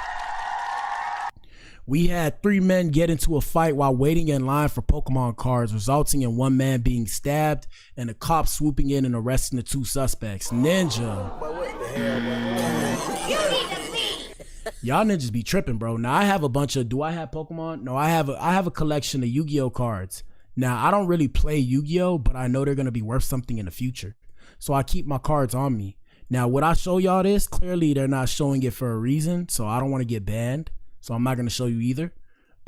We had 3 men get into a fight while waiting in line for Pokemon cards, resulting in 1 man being stabbed and the cops swooping in and arresting the 2 suspects. Ninja. But what the hell, boy? You need to see. Y'all ninjas be tripping, bro. Now I have a bunch of, do I have Pokemon? No, I have a collection of Yu-Gi-Oh cards. Now I don't really play Yu-Gi-Oh, but I know they're going to be worth something in the future. So I keep my cards on me. Now, would I show y'all this? Clearly they're not showing it for a reason, so I don't want to get banned. So I'm not going to show you either.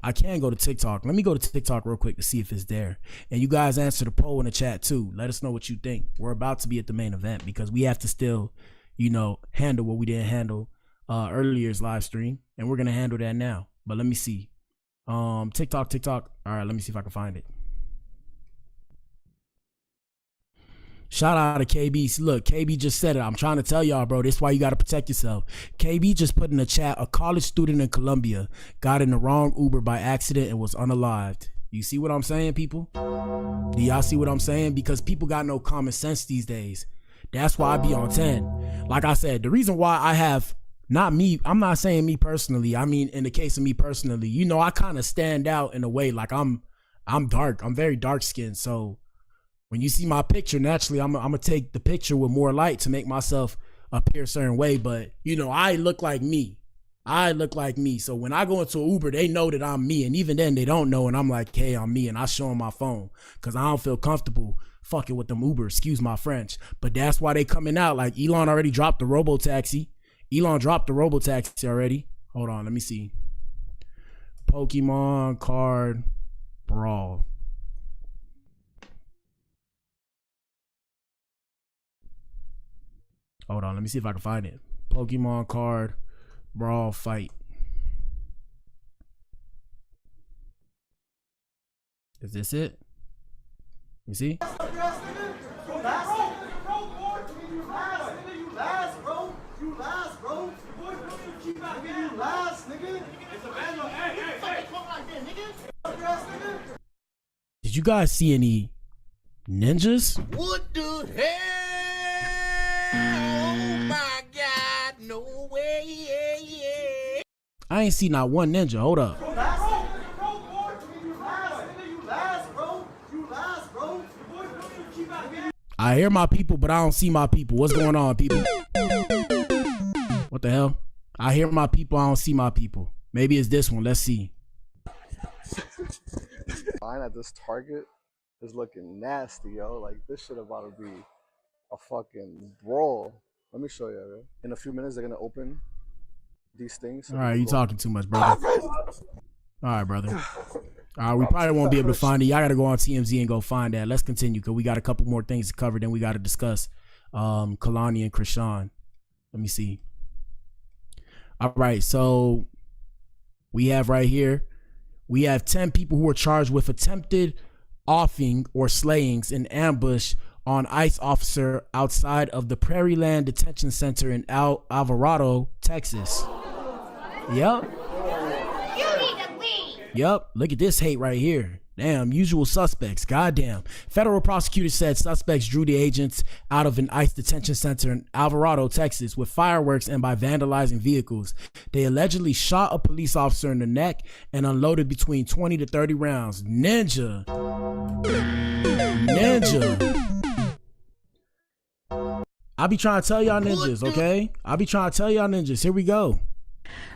I can go to TikTok. Let me go to TikTok real quick to see if it's there. And you guys answer the poll in the chat too. Let us know what you think. We're about to be at the main event because we have to still, you know, handle what we didn't handle earlier's live stream. And we're going to handle that now. But let me see. TikTok. All right, let me see if I can find it. Shout out to KB. Look, KB just said it. I'm trying to tell y'all, bro. This is why you got to protect yourself. KB just put in the chat, a college student in Colombia got in the wrong Uber by accident and was unalived. You see what I'm saying, people? Do y'all see what I'm saying? Because people got no common sense these days. That's why I be on 10. Like I said, the reason why I have, not me, I'm not saying me personally. I mean, in the case of me personally, you know, I kind of stand out in a way. Like I'm dark. I'm very dark skinned. So when you see my picture, naturally, I'm gonna take the picture with more light to make myself appear a certain way. But, you know, I look like me. So when I go into an Uber, they know that I'm me. And even then, they don't know. And I'm like, hey, I'm me. And I show them my phone because I don't feel comfortable fucking with them Uber. Excuse my French. But that's why they coming out. Like, Elon already dropped the robo-taxi. Already. Hold on. Let me see. Pokemon card brawl. Hold on, let me see if I can find it. Pokemon card brawl fight. Is this it? You see? Did you guys see any ninjas? What the hell? Oh my God, no way. I ain't see not one ninja. Hold up. I hear my people, but I don't see my people. What's going on, people? What the hell? I hear my people, I don't see my people. Maybe it's this one. Let's see. Line at this Target is looking nasty, yo. Like, this shit about to be a fucking brawl. Let me show you, bro. In a few minutes, they're gonna open these things. All right, you talking too much, brother. All right, brother. We probably won't be able to find it. Y'all gotta go on TMZ and go find that. Let's continue, because we got a couple more things to cover. Then we got to discuss Kehlani and Chrisean. Let me see. All right, so we have right here, we have 10 people who are charged with attempted offing or slayings in ambush on ICE officer outside of the Prairie Land Detention Center in Alvarado, Texas. Yep. Yep, look at this hate right here. Damn, usual suspects, goddamn. Federal prosecutors said suspects drew the agents out of an ICE detention center in Alvarado, Texas with fireworks and by vandalizing vehicles. They allegedly shot a police officer in the neck and unloaded between 20 to 30 rounds. Ninja. I be trying to tell y'all ninjas, okay? I be trying to tell y'all ninjas. Here we go.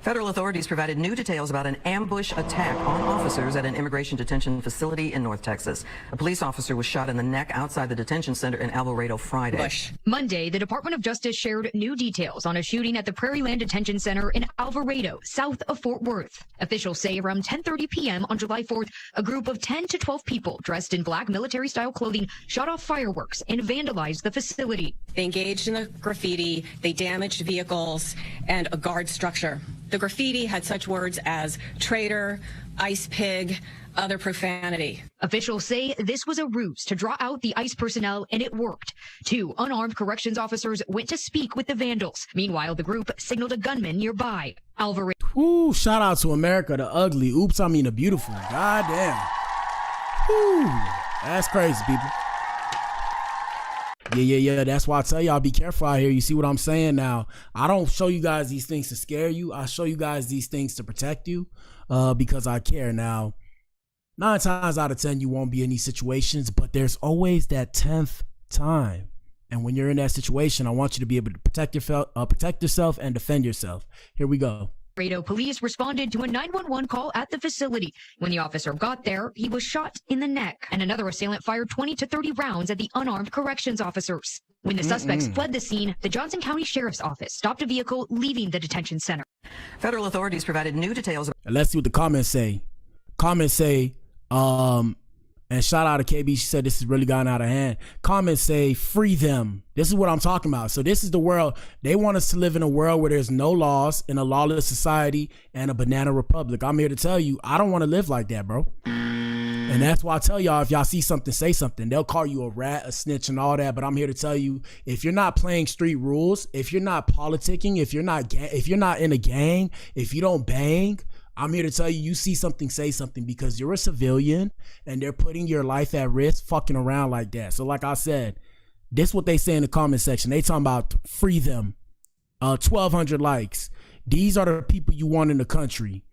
Federal authorities provided new details about an ambush attack on officers at an immigration detention facility in North Texas. A police officer was shot in the neck outside the detention center in Alvarado Friday. Monday, the Department of Justice shared new details on a shooting at the Prairie Land Detention Center in Alvarado, south of Fort Worth. Officials say around 10:30 p.m. on July 4th, a group of 10 to 12 people dressed in black military-style clothing shot off fireworks and vandalized the facility. They engaged in the graffiti, they damaged vehicles and a guard structure. The graffiti had such words as traitor, ice pig, other profanity. Officials say this was a ruse to draw out the ICE personnel, and it worked. 2 unarmed corrections officers went to speak with the vandals. Meanwhile, the group signaled a gunman nearby. Alvarado. Woo, shout out to America the ugly. Oops, I mean the beautiful. Goddamn. Woo, that's crazy, people. Yeah. That's why I tell y'all be careful out here. You see what I'm saying now? I don't show you guys these things to scare you. I show you guys these things to protect you because I care. Now, 9 times out of 10, you won't be in these situations, but there's always that 10th time. And when you're in that situation, I want you to be able to protect yourself and defend yourself. Here we go. Police responded to a 911 call at the facility. When the officer got there, he was shot in the neck, and another assailant fired 20 to 30 rounds at the unarmed corrections officers. When the suspects fled the scene, the Johnson County Sheriff's Office stopped a vehicle leaving the detention center. Federal authorities provided new details. And let's see what the comments say. And shout out to KB. She said this has really gotten out of hand. Comments say, free them. This is what I'm talking about. So this is the world. They want us to live in a world where there's no laws, in a lawless society, and a banana republic. I'm here to tell you, I don't want to live like that, bro. And that's why I tell y'all, if y'all see something, say something. They'll call you a rat, a snitch, and all that. But I'm here to tell you, if you're not playing street rules, if you're not politicking, if you're not in a gang, if you don't bang, I'm here to tell you, you see something, say something, because you're a civilian and they're putting your life at risk fucking around like that. So like I said, this is what they say in the comment section. They talking about free them. 1,200 likes. These are the people you want in the country.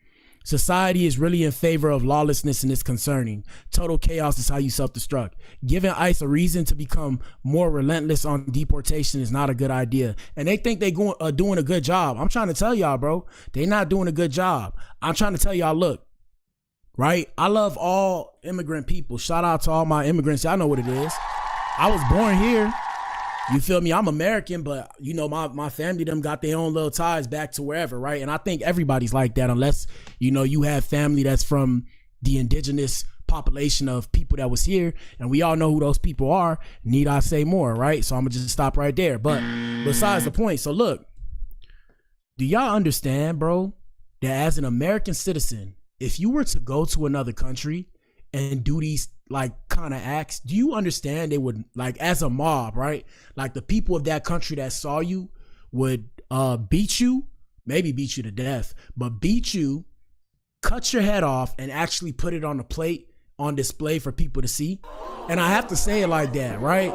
Society is really in favor of lawlessness and it's concerning. Total chaos is how you self-destruct. Giving ICE a reason to become more relentless on deportation is not a good idea. And they think they doing a good job. I'm trying to tell y'all, bro, they not doing a good job. I'm trying to tell y'all, look, right? I love all immigrant people. Shout out to all my immigrants. Y'all know what it is. I was born here. You feel me? I'm American, but you know, my family, them got their own little ties back to wherever, right? And I think everybody's like that unless, you know, you have family that's from the indigenous population of people that was here. And we all know who those people are. Need I say more, right? So I'm gonna just stop right there. But besides the point, so look, do y'all understand, bro, that as an American citizen, if you were to go to another country and do these like kind of acts, do you understand they would, like, as a mob, right? Like the people of that country that saw you would beat you, maybe beat you to death, but beat you, cut your head off, and actually put it on a plate on display for people to see. And I have to say it like that, right?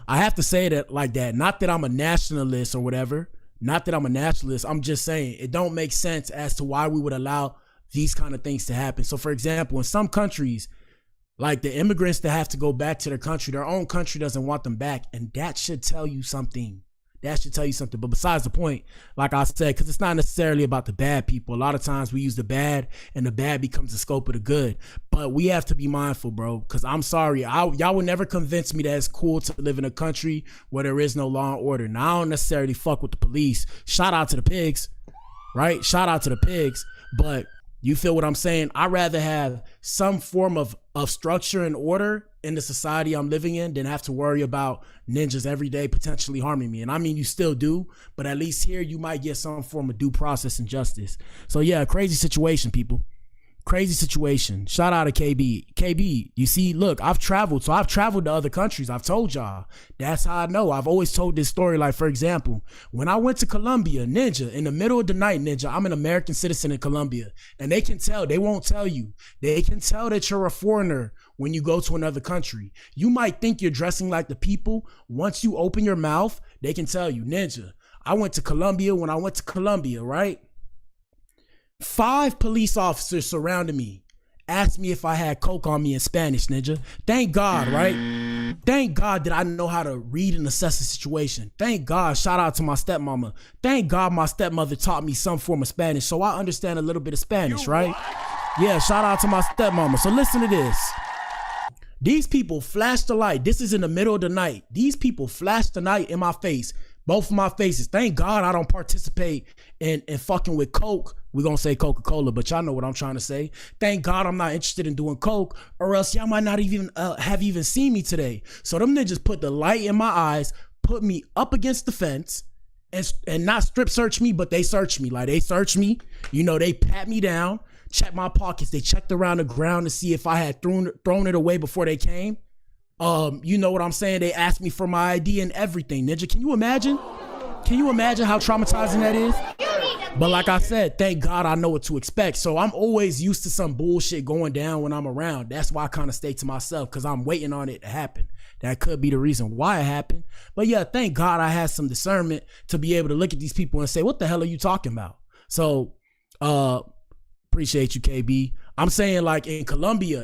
I have to say it like that. Not that I'm a nationalist or whatever. Not that I'm a nationalist. I'm just saying it don't make sense as to why we would allow these kind of things to happen. So for example, in some countries, like the immigrants that have to go back to their country, their own country doesn't want them back. And that should tell you something. That should tell you something. But besides the point, like I said, because it's not necessarily about the bad people. A lot of times we use the bad and the bad becomes the scope of the good. But we have to be mindful, bro, because I'm sorry. Y'all would never convince me that it's cool to live in a country where there is no law and order. Now, I don't necessarily fuck with the police. Shout out to the pigs, right? Shout out to the pigs. But you feel what I'm saying? I'd rather have some form of structure and order in the society I'm living in than have to worry about ninjas every day potentially harming me. And I mean, you still do, but at least here you might get some form of due process and justice. So yeah, crazy situation, people. Crazy situation. Shout out to KB. KB, you see, look, I've traveled. So I've traveled to other countries. I've told y'all. That's how I know. I've always told this story. Like, for example, when I went to Colombia, Ninja, in the middle of the night, Ninja, I'm an American citizen in Colombia. And they can tell. They won't tell you. They can tell that you're a foreigner when you go to another country. You might think you're dressing like the people. Once you open your mouth, they can tell you, Ninja, I went to Colombia. When I went to Colombia, right? 5 police officers surrounded me, asked me if I had coke on me in Spanish, Ninja. Thank God, right? Thank God that I know how to read and assess the situation. Thank God, shout out to my stepmama. Thank God my stepmother taught me some form of Spanish, so I understand a little bit of Spanish, right? Yeah, shout out to my stepmama. So listen to this. These people flashed the light. This is in the middle of the night. These people flashed the light in my face, both of my faces. Thank God I don't participate in fucking with coke. We're going to say Coca-Cola, but y'all know what I'm trying to say. Thank God I'm not interested in doing coke, or else y'all might not even have even seen me today. So them ninjas put the light in my eyes, put me up against the fence, and not strip search me, but they searched me. Like, they searched me. You know, they pat me down, checked my pockets. They checked around the ground to see if I had thrown it away before they came. You know what I'm saying? They asked me for my ID and everything. Ninja, can you imagine? Can you imagine how traumatizing that is? But like I said, thank God I know what to expect. So I'm always used to some bullshit going down when I'm around. That's why I kind of stay to myself, because I'm waiting on it to happen. That could be the reason why it happened. But yeah, thank God I had some discernment to be able to look at these people and say, what the hell are you talking about? So appreciate you, KB. I'm saying, like, in Colombia,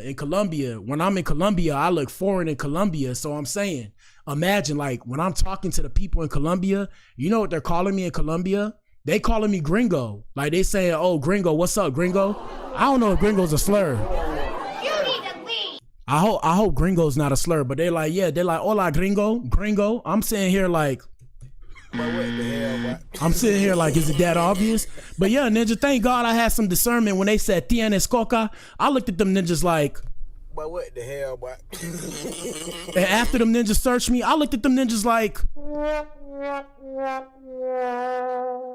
when I'm in Colombia, I look foreign in Colombia. So I'm saying, imagine, like, when I'm talking to the people in Colombia, you know what they're calling me in Colombia? They calling me gringo. Like, they saying, oh, gringo, what's up, gringo? I don't know if gringo's a slur. I hope gringo's not a slur, but they're like, yeah, they're like, hola, gringo. I'm sitting here like, But what the hell, boy? I'm sitting here like, is it that obvious? But yeah, Ninja, thank God I had some discernment when they said tienes coca. I looked at them ninjas like, But what the hell, boy? and after them ninjas searched me, I looked at them ninjas like,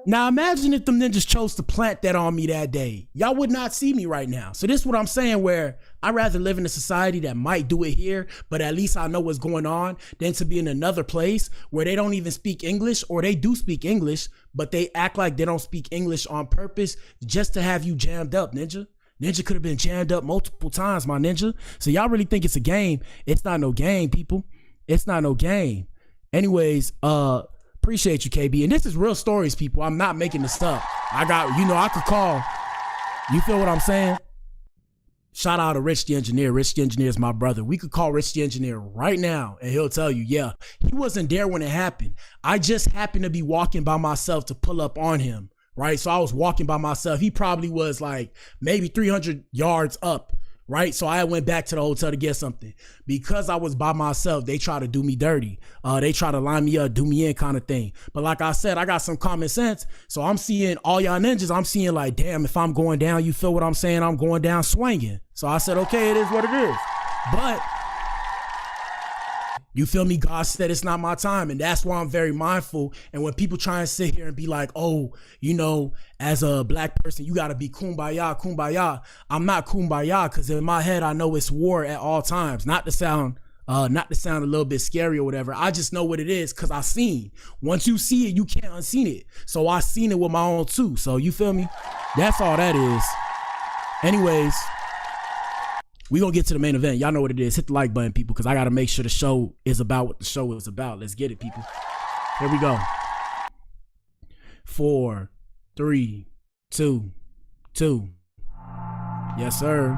now imagine if them ninjas chose to plant that on me that day. Y'all would not see me right now. So this is what I'm saying, where I'd rather live in a society that might do it here, but at least I know what's going on, than to be in another place where they don't even speak English, or they do speak English, but they act like they don't speak English on purpose just to have you jammed up, Ninja. Ninja could have been jammed up multiple times, my Ninja. So y'all really think it's a game. It's not no game, people. It's not no game. Anyways, appreciate you, KB. And this is real stories, people. I'm not making this up. I could call. You feel what I'm saying? Shout out to Rich the Engineer. Rich the Engineer is my brother. We could call Rich the Engineer right now and he'll tell you, yeah, he wasn't there when it happened. I just happened to be walking by myself to pull up on him, right? So I was walking by myself. He probably was like maybe 300 yards up, right? So I went back to the hotel to get something. Because I was by myself, they try to do me dirty. They try to line me up, do me in kind of thing. But like I said, I got some common sense. So I'm seeing all y'all ninjas, I'm seeing like, damn, if I'm going down, you feel what I'm saying? I'm going down swinging. So I said, okay, it is what it is. But You feel me? God said it's not my time, and that's why I'm very mindful. And when people try and sit here and be like, oh, you know, as a black person, you gotta be kumbaya, kumbaya. I'm not kumbaya, because in my head, I know it's war at all times. Not to sound a little bit scary or whatever. I just know what it is because I seen. Once you see it, you can't unseen it. So I seen it with my own too. So you feel me? That's all that is. Anyways, we gonna get to the main event. Y'all know what it is. Hit the like button, people, because I gotta make sure the show is about what the show is about. Let's get it, people. Here we go. 4, 3, 2, 2. Yes, sir.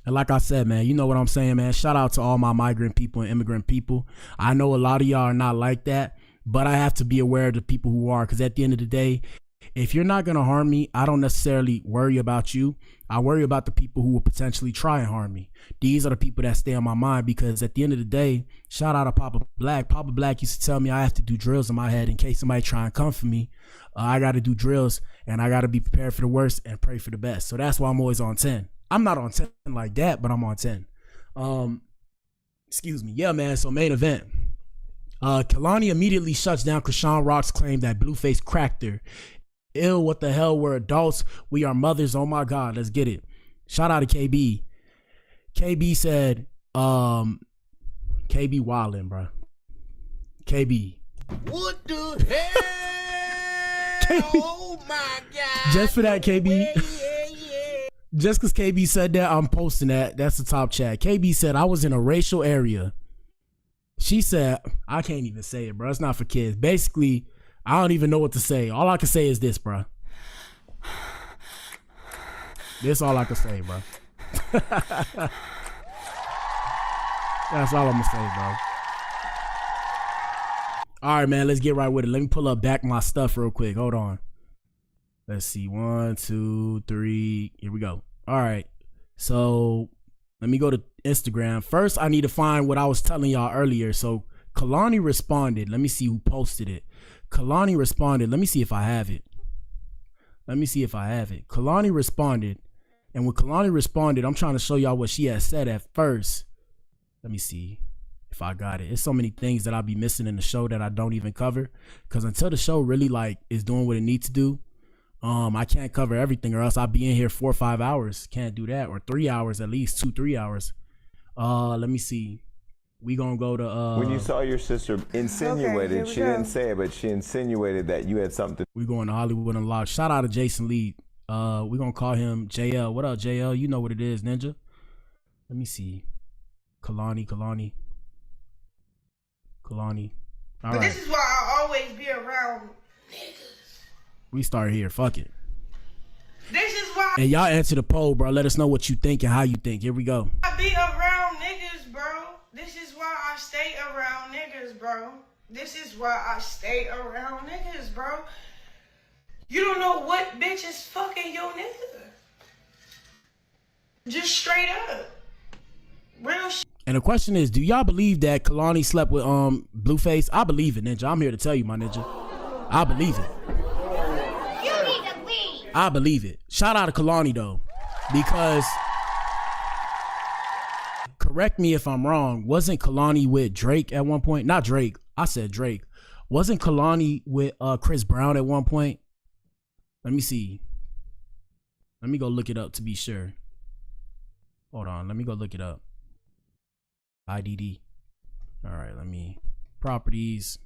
And like I said, man, you know what I'm saying, man. Shout out to all my migrant people and immigrant people. I know a lot of y'all are not like that, but I have to be aware of the people who are, because at the end of the day, if you're not going to harm me, I don't necessarily worry about you. I worry about the people who will potentially try and harm me. These are the people that stay on my mind, because at the end of the day, shout out to Papa Blac. Papa Blac used to tell me I have to do drills in my head in case somebody try and come for me. I got to do drills, and I got to be prepared for the worst and pray for the best. So that's why I'm always on 10. I'm not on 10 like that, but I'm on 10. Excuse me. Yeah, man. So main event. Kehlani immediately shuts down Chrisean Rock's claim that Blueface cracked her. Ew, what the hell? We're adults. We are mothers. Oh my God. Let's get it. Shout out to KB. KB said, KB wildin', bro. KB. What the hell? Oh my God. Just for that, KB. Just because KB said that, I'm posting that. That's the top chat. KB said, I was in a racial area. She said, I can't even say it, bro. It's not for kids. Basically, I don't even know what to say. All I can say is this, bro. This all I can say, bro. That's all I'm going to say, bro. All right, man. Let's get right with it. Let me pull up back my stuff real quick. Hold on. Let's see. 1, 2, 3. Here we go. All right. So let me go to Instagram. First, I need to find what I was telling y'all earlier. So Kehlani responded. Let me see who posted it. Kehlani responded. Let me see if I have it. Kehlani responded. And when Kehlani responded, I'm trying to show y'all what she had said at first. Let me see if I got it. It's so many things that I'll be missing in the show that I don't even cover. Because until the show really like is doing what it needs to do, I can't cover everything, or else I'll be in here 4 or 5 hours. Can't do that. Or 3 hours at least, 2-3 hours. Let me see. We gonna go to when you saw your sister insinuated, she didn't say it, but she insinuated that you had something. We going to Hollywood Unlocked. Shout out to Jason Lee. We gonna call him JL. What up, JL? You know what it is, Ninja. Let me see. Kehlani. All but right. This is why I always be around niggas. We start here. Fuck it. This is why. And y'all answer the poll, bro. Let us know what you think and how you think. Here we go. I be around niggas, bro. This is why I stay around niggas, bro. This is why I stay around niggas, bro. You don't know what bitch is fucking your nigga. Just straight up. Real shit. And the question is, do y'all believe that Kehlani slept with Blueface? I believe it, Ninja. I'm here to tell you, my Ninja. I believe it. You need to leave. I believe it. Shout out to Kehlani though, because correct me if I'm wrong. Wasn't Kehlani with Drake at one point? Not Drake. I said Drake. Wasn't Kehlani with Chris Brown at one point? Let me see. Let me go look it up to be sure. Hold on. Let me go look it up. IDD. All right. Let me properties.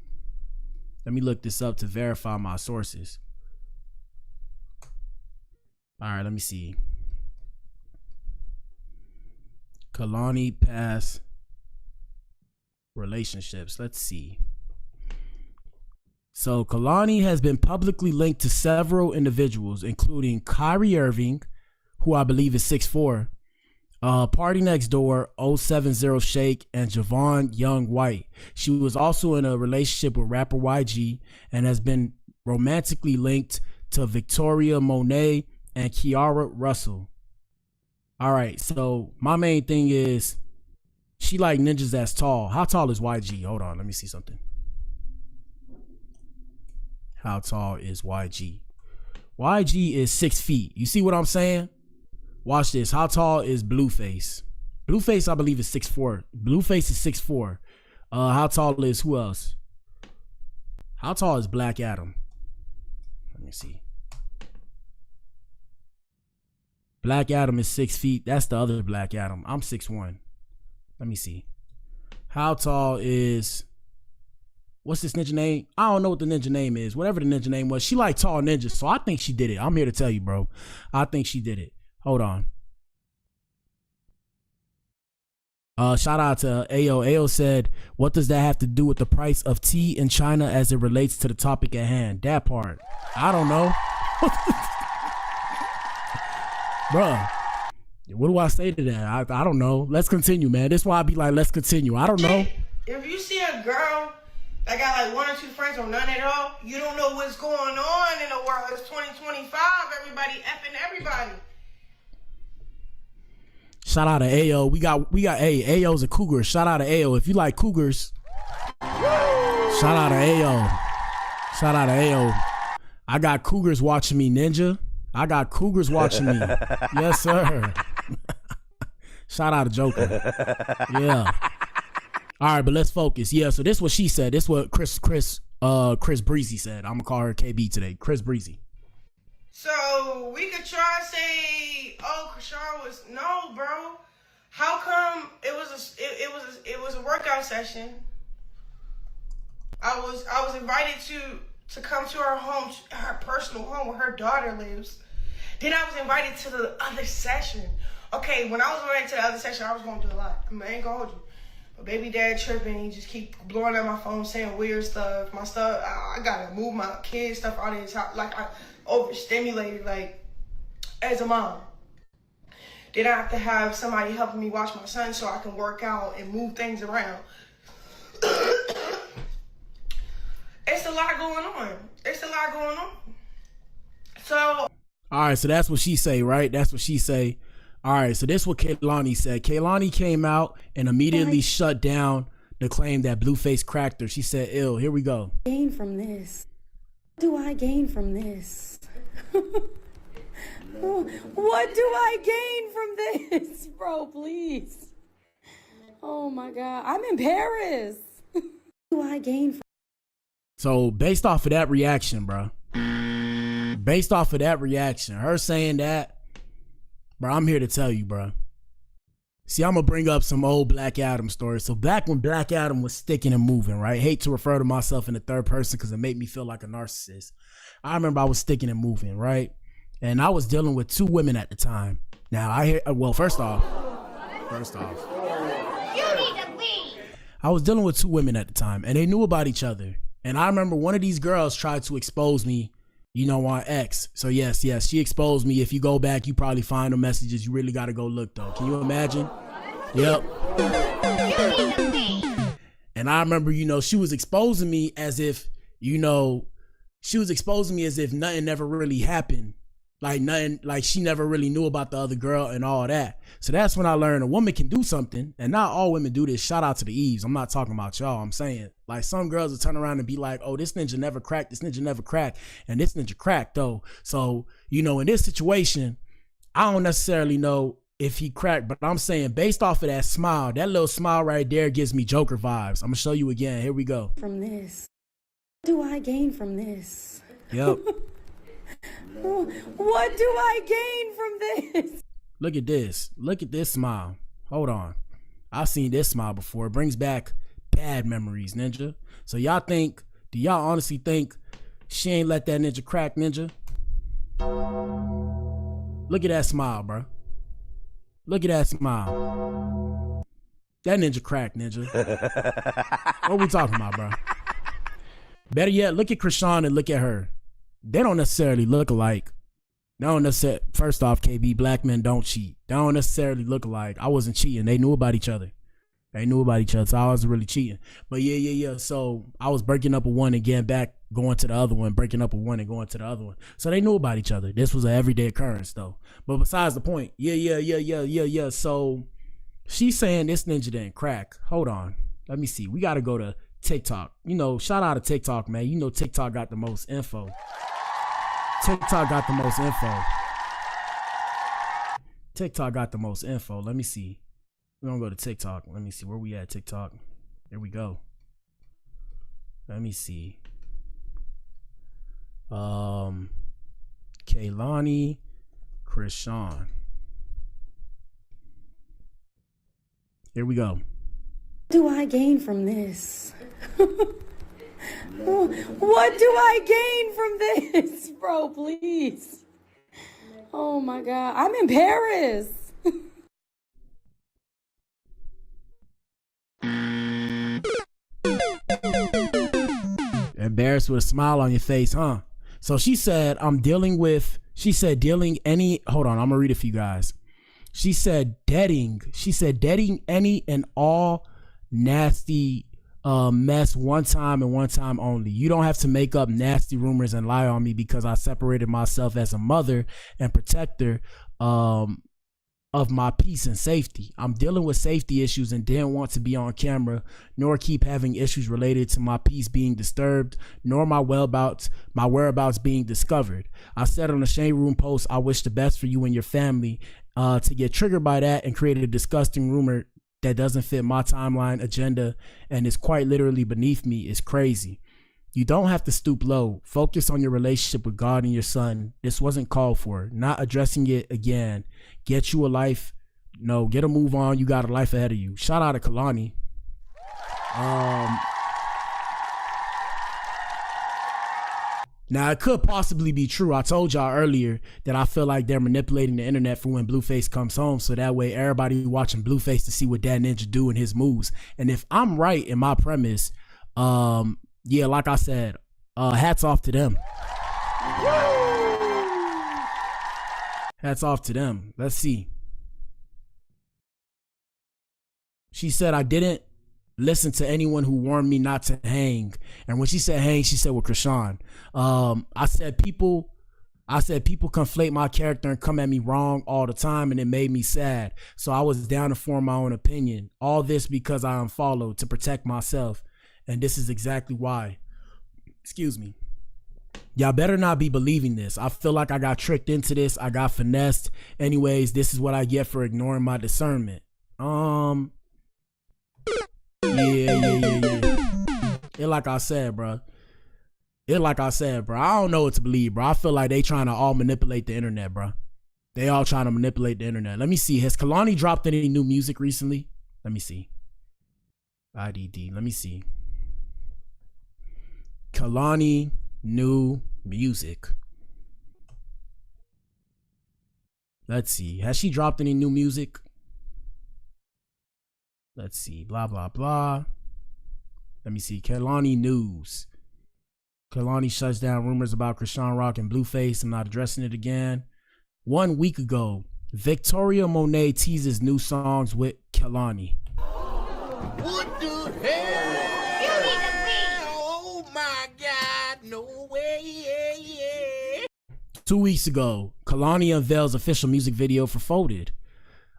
Let me look this up to verify my sources. All right. Let me see. Kehlani past relationships. Let's see. So Kehlani has been publicly linked to several individuals, including Kyrie Irving, who I believe is 6'4", Party Next Door, 070 Shake, and Javon Young White. She was also in a relationship with rapper YG and has been romantically linked to Victoria Monet and Kiara Russell. All right, so my main thing is she like ninjas that's tall. How tall is YG? Hold on, let me see something. How tall is YG? YG is 6 feet. You see what I'm saying? Watch this. How tall is Blueface? Blueface, I believe, is 6'4". Blueface is 6'4". How tall is who else? How tall is Black Adam? Let me see. Black Adam is 6 feet. That's the other Black Adam. I'm 6'1". Let me see. How tall is, what's this ninja name? I don't know what the ninja name is. Whatever the ninja name was. She like tall ninjas, so I think she did it. I'm here to tell you, bro. I think she did it. Hold on. Shout out to Ayo. Ayo said, what does that have to do with the price of tea in China as it relates to the topic at hand? That part. I don't know. Bruh. What do I say to that? I don't know. Let's continue, man. This is why I be like, let's continue. I don't know. If you see a girl that got like 1 or 2 friends or none at all, you don't know what's going on in the world. It's 2025. Everybody effing everybody. Shout out to Ayo. We got Ayo's a cougar. Shout out to Ayo. If you like cougars, shout out to Ayo. Shout out to Ayo. I got cougars watching me, ninja. I got cougars watching me. Yes, sir. Shout out to Joker. Yeah. All right, but let's focus. Yeah, so this is what she said. This is what Chris Breezy said. I'm gonna call her KB today. Chris Breezy. So we could try to say, oh, Chrisean was no, bro. How come it was a workout session? I was invited to come to her home, her personal home where her daughter lives. Then I was invited to the other session. Okay, when I was invited to the other session, I was going to do a lot. I ain't gonna hold you. But baby dad tripping, he just keep blowing up my phone, saying weird stuff. My stuff, I gotta move my kids' stuff out of his house. Like, I overstimulated, like, as a mom. Then I have to have somebody helping me watch my son so I can work out and move things around. It's a lot going on. It's a lot going on. So. All right, so that's what she say, right? That's what she say. All right, so this is what Kehlani said. Kehlani came out and immediately shut down the claim that Blueface cracked her. She said, ill. Here we go. Gain from this? What do I gain from this? What do I gain from this? Bro, please. Oh my God. I'm in Paris. What do I gain from? So based off of that reaction, bro. Based off of that reaction, her saying that, bro, I'm here to tell you, bro. See, I'm going to bring up some old Black Adam stories. So back when Black Adam was sticking and moving, right? Hate to refer to myself in the third person because it made me feel like a narcissist. I remember I was sticking and moving, right? And I was dealing with 2 women at the time. Now, first off. You need to leave. I was dealing with 2 women at the time, and they knew about each other. And I remember one of these girls tried to expose me, you know, on X. So yes, she exposed me. If you go back, you probably find the messages. You really got to go look, though. Can you imagine? Yep. And I remember, you know, she was exposing me as if, you know, nothing never really happened. Like nothing, like she never really knew about the other girl and all that. So that's when I learned a woman can do something, and not all women do this. Shout out to the Eves. I'm not talking about y'all. I'm saying like some girls will turn around and be like, oh, this ninja never cracked. This ninja never cracked. And this ninja cracked though. So, you know, in this situation, I don't necessarily know if he cracked, but I'm saying based off of that smile, that little smile right there gives me Joker vibes. I'm gonna show you again. Here we go. From this? What do I gain from this? Yep. What do I gain from this? Look at this. Look at this smile. Hold on. I've seen this smile before. It brings back bad memories, ninja. So do y'all honestly think she ain't let that ninja crack, ninja? Look at that smile, bro. Look at that smile. That ninja crack, ninja. What we talking about, bro? Better yet, look at Chrisean and look at her. They don't necessarily look alike. They don't necessarily, first off, KB, black men don't cheat. They don't necessarily look alike. I wasn't cheating. They knew about each other. So I wasn't really cheating. But yeah. So I was breaking up with one and getting back, going to the other one, breaking up with one and going to the other one. So they knew about each other. This was an everyday occurrence though. But besides the point, yeah. So she's saying this ninja didn't crack. Hold on. Let me see. We got to go to TikTok. You know, shout out to TikTok, man. You know TikTok got the most info. TikTok got the most info. TikTok got the most info. Let me see. We're gonna go to TikTok. Let me see where we at. TikTok. Here we go. Let me see. Kehlani, Chrisean. Here we go. What do I gain from this? What do I gain from this, bro? Please. Oh my God. I'm in Paris. Embarrassed with a smile on your face, huh? So she said, dealing any, hold on, I'm gonna read it for you guys. She said dating any and all nasty mess one time and one time only. You don't have to make up nasty rumors and lie on me because I separated myself as a mother and protector of my peace and safety. I'm dealing with safety issues and didn't want to be on camera, nor keep having issues related to my peace being disturbed, nor my whereabouts being discovered. I said on the Shade Room post, I wish the best for you and your family. To get triggered by that and create a disgusting rumor that doesn't fit my timeline agenda and is quite literally beneath me is crazy. You don't have to stoop low. Focus on your relationship with God and your son. This wasn't called for. Not addressing it again. Get you a life. No, get a move on. You got a life ahead of you. Shout out to Kehlani. Now, it could possibly be true. I told y'all earlier that I feel like they're manipulating the internet for when Blueface comes home, so that way everybody watching Blueface to see what that ninja do in his moves. And if I'm right in my premise, yeah, like I said, hats off to them. Hats off to them. Let's see. She said, I didn't listen to anyone who warned me not to hang. And when she said hang, she said with Chrisean. I said people conflate my character and come at me wrong all the time, and it made me sad. So I was down to form my own opinion. All this because I unfollowed to protect myself. And this is exactly why. Excuse me. Y'all better not be believing this. I feel like I got tricked into this. I got finessed. Anyways, this is what I get for ignoring my discernment. Yeah. It like I said, bro. I don't know what to believe, bro. I feel like they trying to all manipulate the internet, bro. They all trying to manipulate the internet. Let me see. Has Kehlani dropped any new music recently? Let me see. IDD. Let me see. Kehlani new music. Let's see. Has she dropped any new music? Let's see. Blah, blah, blah. Let me see. Kehlani news. Kehlani shuts down rumors about Chrisean Rock and Blueface. I'm not addressing it again. 1 week ago, Victoria Monet teases new songs with Kehlani. What the hell? Oh my God, no way. 2 weeks ago, Kehlani unveils official music video for Folded.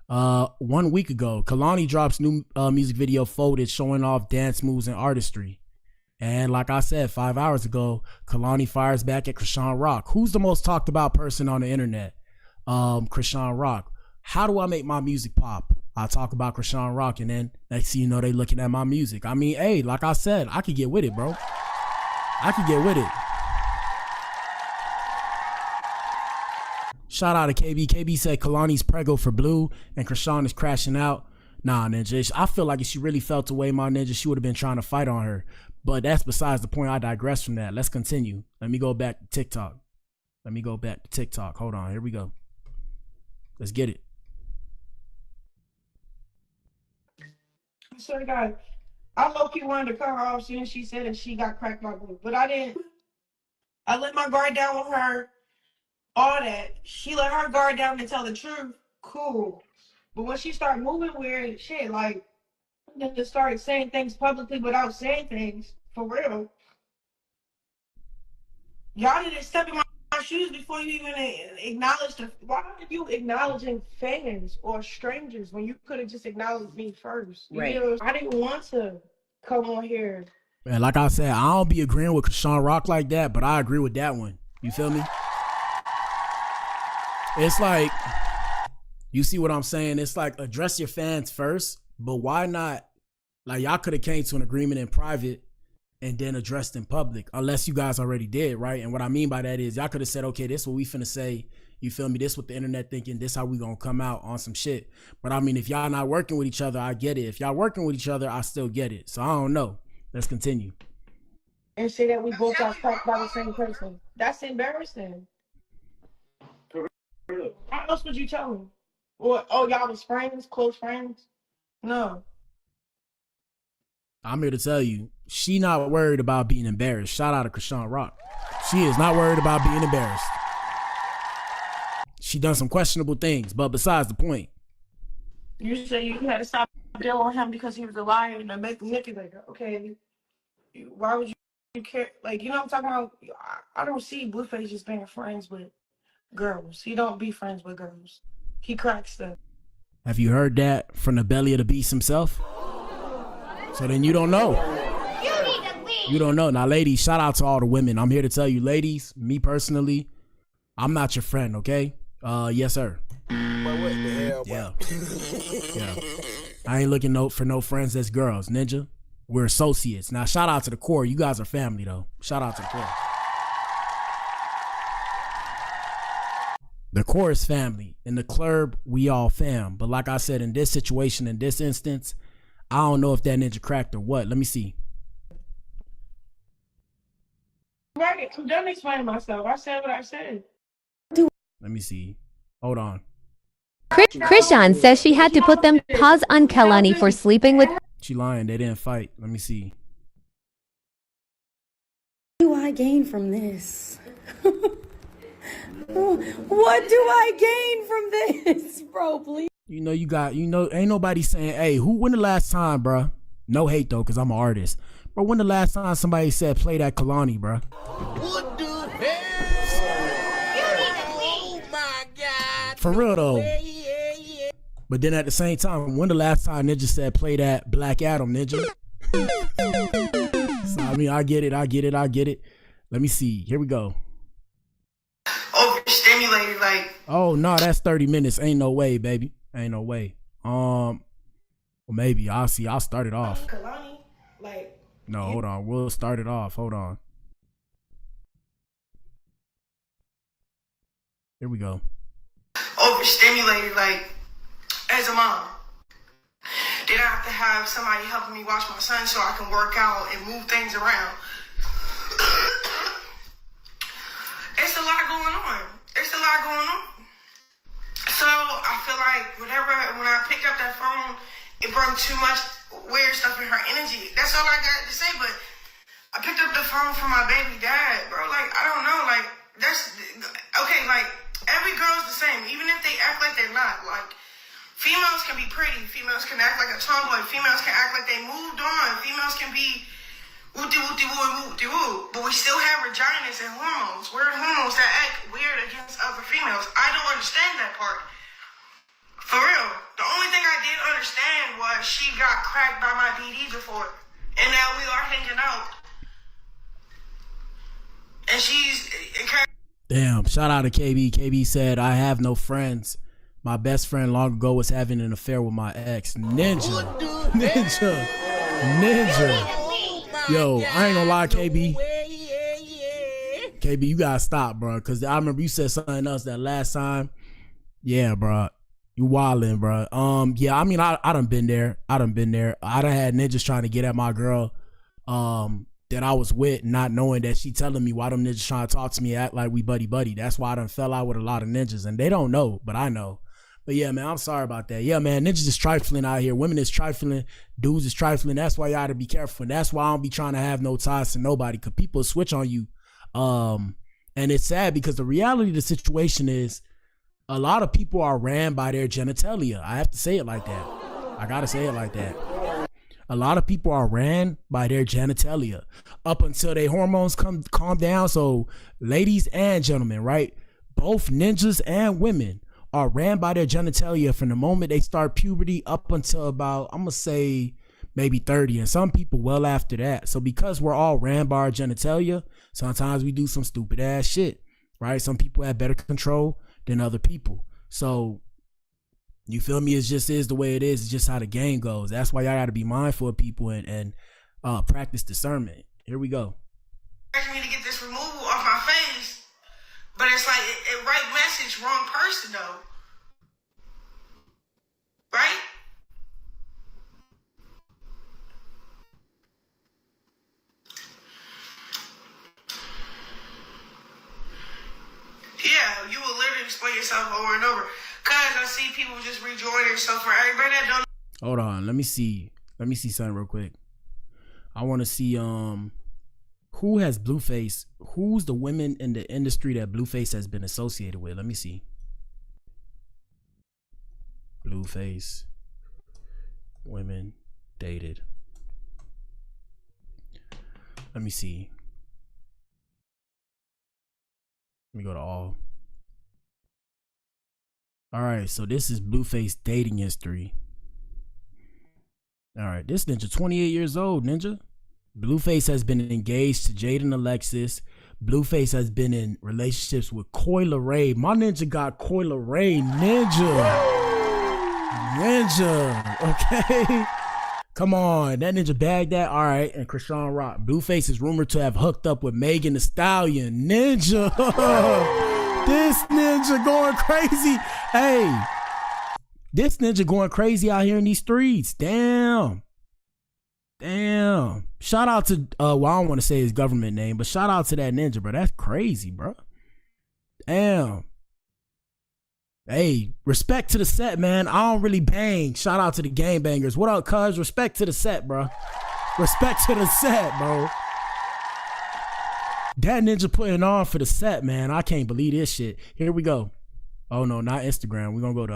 1 week ago, Kehlani drops new music video Folded, showing off dance moves and artistry. And like I said 5 hours ago, Kehlani fires back at Chrisean Rock. Who's the most talked about person on the internet? Chrisean Rock. How do I make my music pop? I talk about Chrisean Rock, and then next thing you know, they looking at my music. I mean, hey, like I said, I could get with it, bro. I could get with it. Shout out to KB. KB said Kehlani's preggo for Blue and Chrisean is crashing out. Nah, Ninja. I feel like if she really felt away, my Ninja, she would have been trying to fight on her. But that's besides the point. I digress from that. Let's continue. Let me go back to TikTok. Hold on. Here we go. Let's get it. I swear to God, I low-key wanted to cut her off soon as she said that she got cracked by Blue. But I didn't. I let my guard down with her. All that. She let her guard down to tell the truth. Cool. But when she started moving weird shit, like, then just started saying things publicly without saying things, for real. Y'all didn't step in my shoes before you even acknowledged the. Why are you acknowledging fans or strangers when you could have just acknowledged me first? Right. You know, I didn't want to come on here. Man, like I said, I don't be agreeing with Chrisean Rock like that, but I agree with that one. You feel me? It's like, you see what I'm saying? It's like, address your fans first, but why not? Like, y'all could have came to an agreement in private and then addressed in public, unless you guys already did, right? And what I mean by that is y'all could have said, okay, this is what we finna say. You feel me? This what the internet thinking. This how we gonna come out on some shit. But I mean, if y'all not working with each other, I get it. If y'all working with each other, I still get it. So I don't know. Let's continue. And say that we both got cracked by the same person. That's embarrassing. How else would you tell him? What? Oh, y'all was friends, close friends? No. I'm here to tell you, she not worried about being embarrassed. Shout out to Chrisean Rock. She is not worried about being embarrassed. She done some questionable things, but besides the point. You say you had to stop dealing with him because he was a liar and a manipulator. Okay. Why would you care? Like, you know what I'm talking about? I don't see Blueface just being friends with girls. He don't be friends with girls. He cracks stuff. Have you heard that from the belly of the beast himself? So then you don't know. You don't know. Now, ladies, shout out to all the women. I'm here to tell you, ladies, me personally, I'm not your friend, okay? Yes, sir. But what the hell, yeah. Yeah. I ain't looking for no friends that's girls, Ninja. We're associates. Now, shout out to the core. You guys are family, though. Shout out to the core. The core is family. In the club, we all fam. But like I said, in this situation, in this instance, I don't know if that ninja cracked or what. Let me see. Right, I'm done explaining myself. I said what I said. Let me see. Hold on. Chrisean says she had to put them pause on Kehlani for sleeping with. She lying. They didn't fight. Let me see. What do I gain from this? What do I gain from this, bro? Please. You know, ain't nobody saying, hey, when the last time, bro? No hate though, cause I'm an artist. But when the last time somebody said play that Kehlani, bro? What the hell? Oh my God. For real though. But then at the same time, when the last time Ninja said play that Black Adam, Ninja? So I mean, I get it. Let me see. Here we go. Overstimulated, like. Oh no, that's 30 minutes. Ain't no way, baby. Ain't no way. Well, maybe I'll see. I'll start it off. Kehlani, like. No, hold on. We'll start it off. Hold on. Here we go. Overstimulated, like, as a mom. Then I have to have somebody helping me watch my son so I can work out and move things around. It's a lot going on. So I feel like when I picked up that phone, it brought too much weird stuff in her energy. That's all I got to say, but I picked up the phone from my baby dad, bro. Like, I don't know, like, that's, okay, like, every girl's the same, even if they act like they're not. Like, females can be pretty, females can act like a tomboy, females can act like they moved on, females can be woo-de-woo-de-woo-woo-de-woo, but we still have vaginas and hormones, weird hormones that act weird against other females. I don't understand that part. For real. The only thing I did understand was she got cracked by my BD before, and now we are hanging out. And she's... Damn, shout out to KB. KB said, I have no friends. My best friend long ago was having an affair with my ex. Ninja. Yo, I ain't gonna lie, KB. KB, you gotta stop, bro. Cause I remember you said something else that last time. Yeah, bro. You wildin', bro. Yeah, I mean, I done been there. I done had ninjas trying to get at my girl that I was with, not knowing that she telling me why them ninjas trying to talk to me, act like we buddy. That's why I done fell out with a lot of ninjas. And they don't know, but I know. But yeah, man, I'm sorry about that. Yeah, man, ninjas is trifling out here. Women is trifling. Dudes is trifling. That's why y'all gotta be careful. And that's why I don't be trying to have no ties to nobody, because people switch on you. And it's sad because the reality of the situation is a lot of people are ran by their genitalia. I have to say it like that. I gotta say it like that. A lot of people are ran by their genitalia up until their hormones calm down. So ladies and gentlemen, right? Both ninjas and women are ran by their genitalia from the moment they start puberty up until about, I'm gonna say maybe 30, and some people well after that. So because we're all ran by our genitalia, sometimes we do some stupid ass shit, right? Some people have better control than other people. So you feel me? It just is the way it is. It's just how the game goes. That's why y'all got to be mindful of people and practice discernment. Here we go. Me to get this removal off my face, but it's like right message, wrong person though, right? Yeah, you will literally explain yourself over and over. Cause I see people just rejoining. So for everybody that don't, Hold on, let me see something real quick. I want to see who has Blueface. Who's the women in the industry that Blueface has been associated with? Let me see. Blueface women dated. Let me see. Let me go to all. All right, so this is Blueface dating history. All right, this ninja 28 years old, ninja. Blueface has been engaged to Jaden Alexis. Blueface has been in relationships with Coyle Ray. My ninja got Coyle Ray, ninja. Ninja, okay? Come on, that ninja bagged that. All right, and Chrisean Rock. Blueface is rumored to have hooked up with Megan Thee Stallion. Ninja. This ninja going crazy. Hey, this ninja going crazy out here in these streets. Damn. Shout out to, well, I don't want to say his government name, but shout out to that ninja, bro. That's crazy, bro. Damn. Hey, respect to the set, man. I don't really bang. Shout out to the game bangers. What up, cuz? Respect to the set, bro. Respect to the set, bro. That ninja putting on for the set, man. I can't believe this shit. Here we go. Oh no, not Instagram. We're gonna go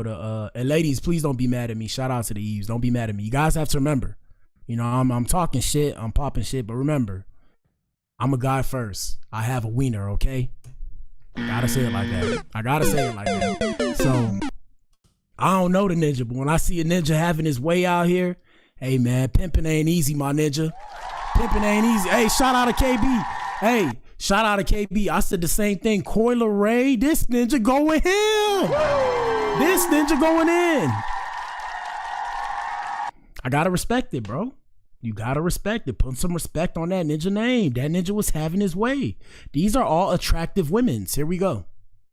to and ladies, please don't be mad at me. Shout out to the Eves. Don't be mad at me. You guys have to remember, you know, I'm talking shit, I'm popping shit, but remember, I'm a guy first. I have a wiener, okay? Gotta say it like that. I gotta say it like that. So I don't know the ninja, but when I see a ninja having his way out here, hey man, pimping ain't easy, my ninja. Pimping ain't easy. Hey, shout out to KB. Hey, shout out to KB. I said the same thing. Coyle Ray, this ninja going him. This ninja going in. I gotta respect it, bro. You gotta respect it. Put some respect on that ninja name. That ninja was having his way. These are all attractive women's. Here we go.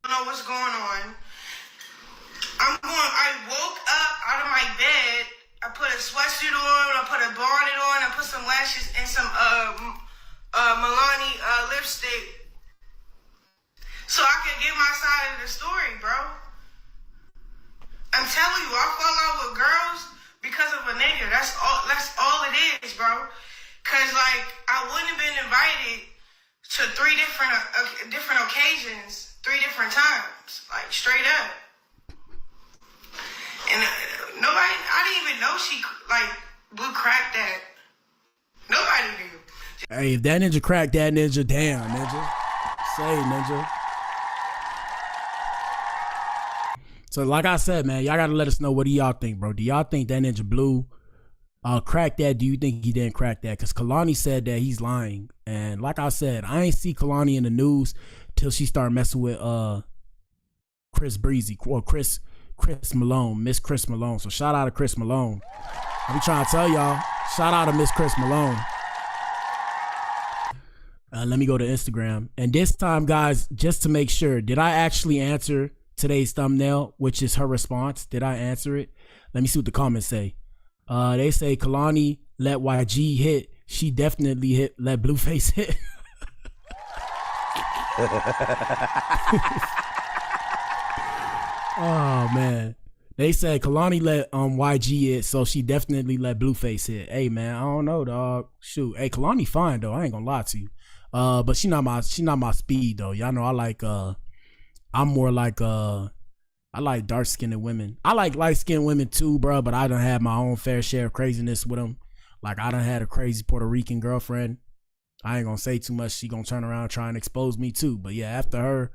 I don't know what's going on. I woke up out of my bed. I put a sweatsuit on. I put a bonnet on. I put some lashes and some Milani lipstick, so I can get my side of the story, bro. I'm telling you, I fall out with girls because of a nigga. That's all it is, bro. Cause like I wouldn't have been invited to 3 different occasions, 3 different times, like straight up. And nobody, I didn't even know she like Blue cracked that. Nobody knew. Hey, if that ninja cracked that ninja, damn, ninja. Say, ninja. So, like I said, man, y'all gotta let us know, what do y'all think, bro? Do y'all think that ninja Blue cracked that? Do you think he didn't crack that? Because Kehlani said that he's lying. And like I said, I ain't see Kehlani in the news till she started messing with Chris Breezy, or Chris Malone, Miss Chris Malone. So, shout out to Chris Malone. I'm trying to tell y'all, shout out to Miss Chris Malone. Let me go to Instagram. And this time, guys, just to make sure, did I actually answer today's thumbnail, which is her response? Did I answer it? Let me see what the comments say. They say Kehlani let YG hit. She definitely let Blueface hit. Oh, man. They said Kehlani let YG hit, so she definitely let Blueface hit. Hey, man, I don't know, dog. Shoot. Hey, Kehlani fine, though. I ain't gonna lie to you. But she not my speed though. Y'all know I like I'm more like I like dark skinned women. I like light skinned women too, bro, but I done had my own fair share of craziness with them. Like I done had a crazy Puerto Rican girlfriend. I ain't gonna say too much. She gonna turn around and try and expose me too. But yeah, after her,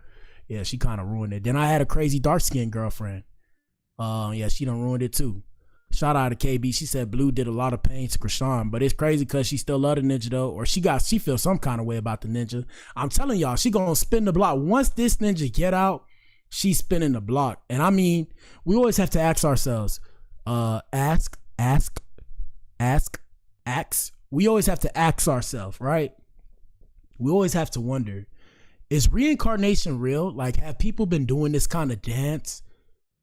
yeah, she kind of ruined it. Then I had a crazy dark skinned girlfriend. Yeah, she done ruined it too. Shout out to KB. She said Blue did a lot of pain to Chrisean, but it's crazy because she still love the ninja though, or she feels some kind of way about the ninja. I'm telling y'all, she gonna spin the block. Once this ninja get out, she's spinning the block. And I mean, we always have to ask ourselves, ask. We always have to ask ourselves, right? We always have to wonder, is reincarnation real? Like, have people been doing this kind of dance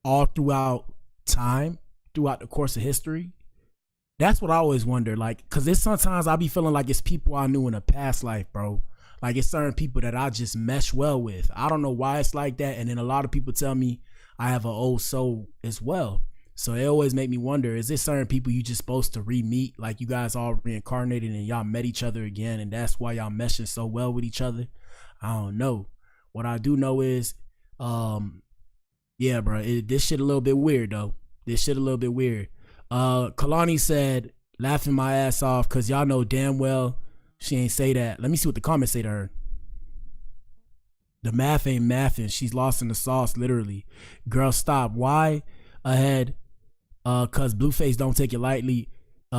all throughout time, throughout the course of history? That's what I always wonder. Like, cause it's sometimes I be feeling like it's people I knew in a past life, bro. Like, it's certain people that I just mesh well with. I don't know why it's like that. And then a lot of people tell me I have an old soul as well. So it always make me wonder, is this certain people you just supposed to re-meet? Like, you guys all reincarnated and y'all met each other again, and that's why y'all meshing so well with each other? I don't know. What I do know is, yeah, bro, this shit a little bit weird, though. This shit a little bit weird. Kehlani said, laughing my ass off, because y'all know damn well she ain't say that. Let me see what the comments say to her. The math ain't mathing. She's lost in the sauce, literally. Girl, stop. Why ahead? Cause Blueface don't take it lightly,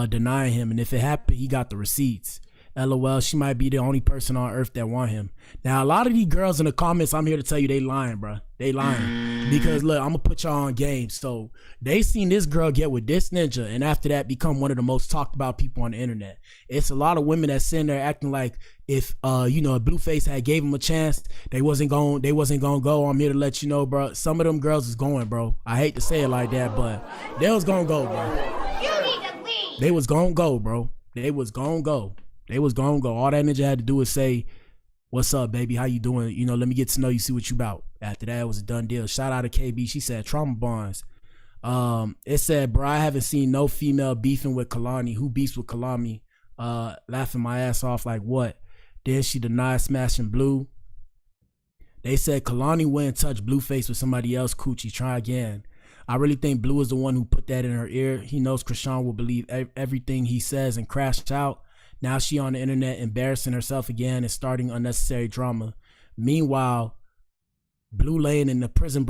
denying him, and if it happened, he got the receipts. LOL, she might be the only person on earth that want him. Now, a lot of these girls in the comments, I'm here to tell you, they lying, bro. They lying. Because look, I'm gonna put y'all on game. So they seen this girl get with this ninja, and after that become one of the most talked about people on the internet. It's a lot of women that sitting there acting like if if Blueface had gave him a chance, they wasn't gonna go. I'm here to let you know, bro. Some of them girls is going, bro. I hate to say it like that, but they was gonna go, bro. You need to leave. They was gonna go, bro. They was gonna go. They was gonna go. All that ninja had to do was say, "What's up, baby? How you doing? Let me get to know you, see what you about." After that, it was a done deal. Shout out to KB. She said trauma bonds. It said, bro, I haven't seen no female beefing with Kehlani. Who beefs with Kehlani? Laughing my ass off like what? Then she denied smashing Blue. They said Kehlani wouldn't touch Blueface with somebody else coochie. Try again. I really think Blue is the one who put that in her ear. He knows Chrisean will believe everything he says and crash out. Now she on the internet embarrassing herself again and starting unnecessary drama. Meanwhile, Blue laying in the prison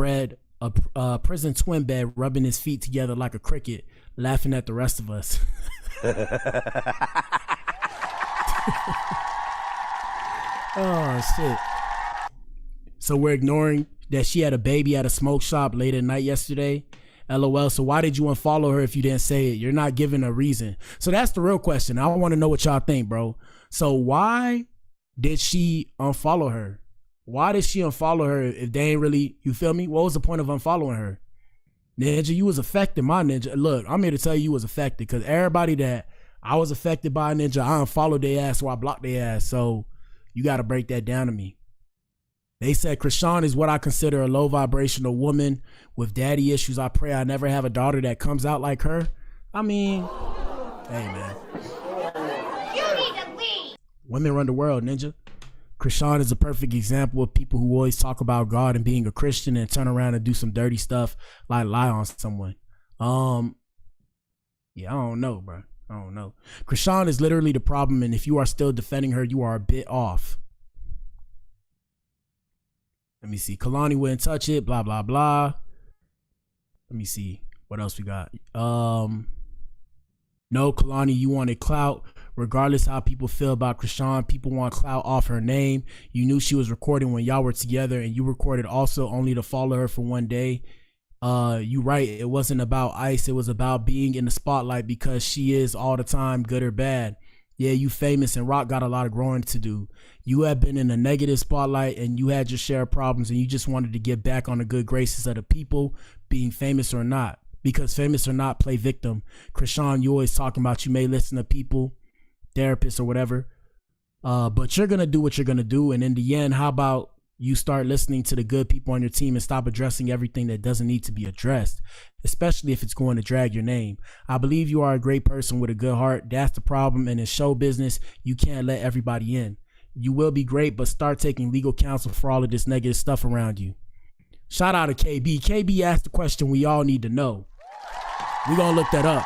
twin bed, rubbing his feet together like a cricket, laughing at the rest of us. Oh, shit. So we're ignoring that she had a baby at a smoke shop late at night yesterday. LOL. So why did you unfollow her if you didn't say it? You're not giving a reason. So that's the real question. I want to know what y'all think, bro. So why did she unfollow her? Why did she unfollow her if they ain't really, you feel me? What was the point of unfollowing her? Ninja, you was affected, my ninja. Look, I'm here to tell you was affected because everybody that I was affected by, ninja, I unfollowed their ass or I blocked their ass. So you got to break that down to me. They said Chrisean is what I consider a low vibrational woman with daddy issues. I pray I never have a daughter that comes out like her. I mean, hey man. You need to leave. Women run the world, ninja. Chrisean is a perfect example of people who always talk about God and being a Christian and turn around and do some dirty stuff like lie on someone. Yeah, I don't know, bro. I don't know. Chrisean is literally the problem, and if you are still defending her, you are a bit off. Let me see. Kehlani wouldn't touch it. Blah, blah, blah. Let me see. What else we got? No, Kehlani, you wanted clout. Regardless how people feel about Chrisean, people want clout off her name. You knew she was recording when y'all were together, and you recorded also only to follow her for one day. You right. It wasn't about ice. It was about being in the spotlight because she is all the time, good or bad. Yeah, you famous and Rock got a lot of growing to do. You have been in a negative spotlight and you had your share of problems and you just wanted to get back on the good graces of the people, being famous or not. Because famous or not, play victim. Chrisean, you always talking about you may listen to people, therapists or whatever. But you're going to do what you're going to do. And in the end, how about you start listening to the good people on your team and stop addressing everything that doesn't need to be addressed, especially if it's going to drag your name. I believe you are a great person with a good heart. That's the problem. And in show business, you can't let everybody in. You will be great, but start taking legal counsel for all of this negative stuff around you. Shout out to KB. KB asked the question we all need to know. We're going to look that up.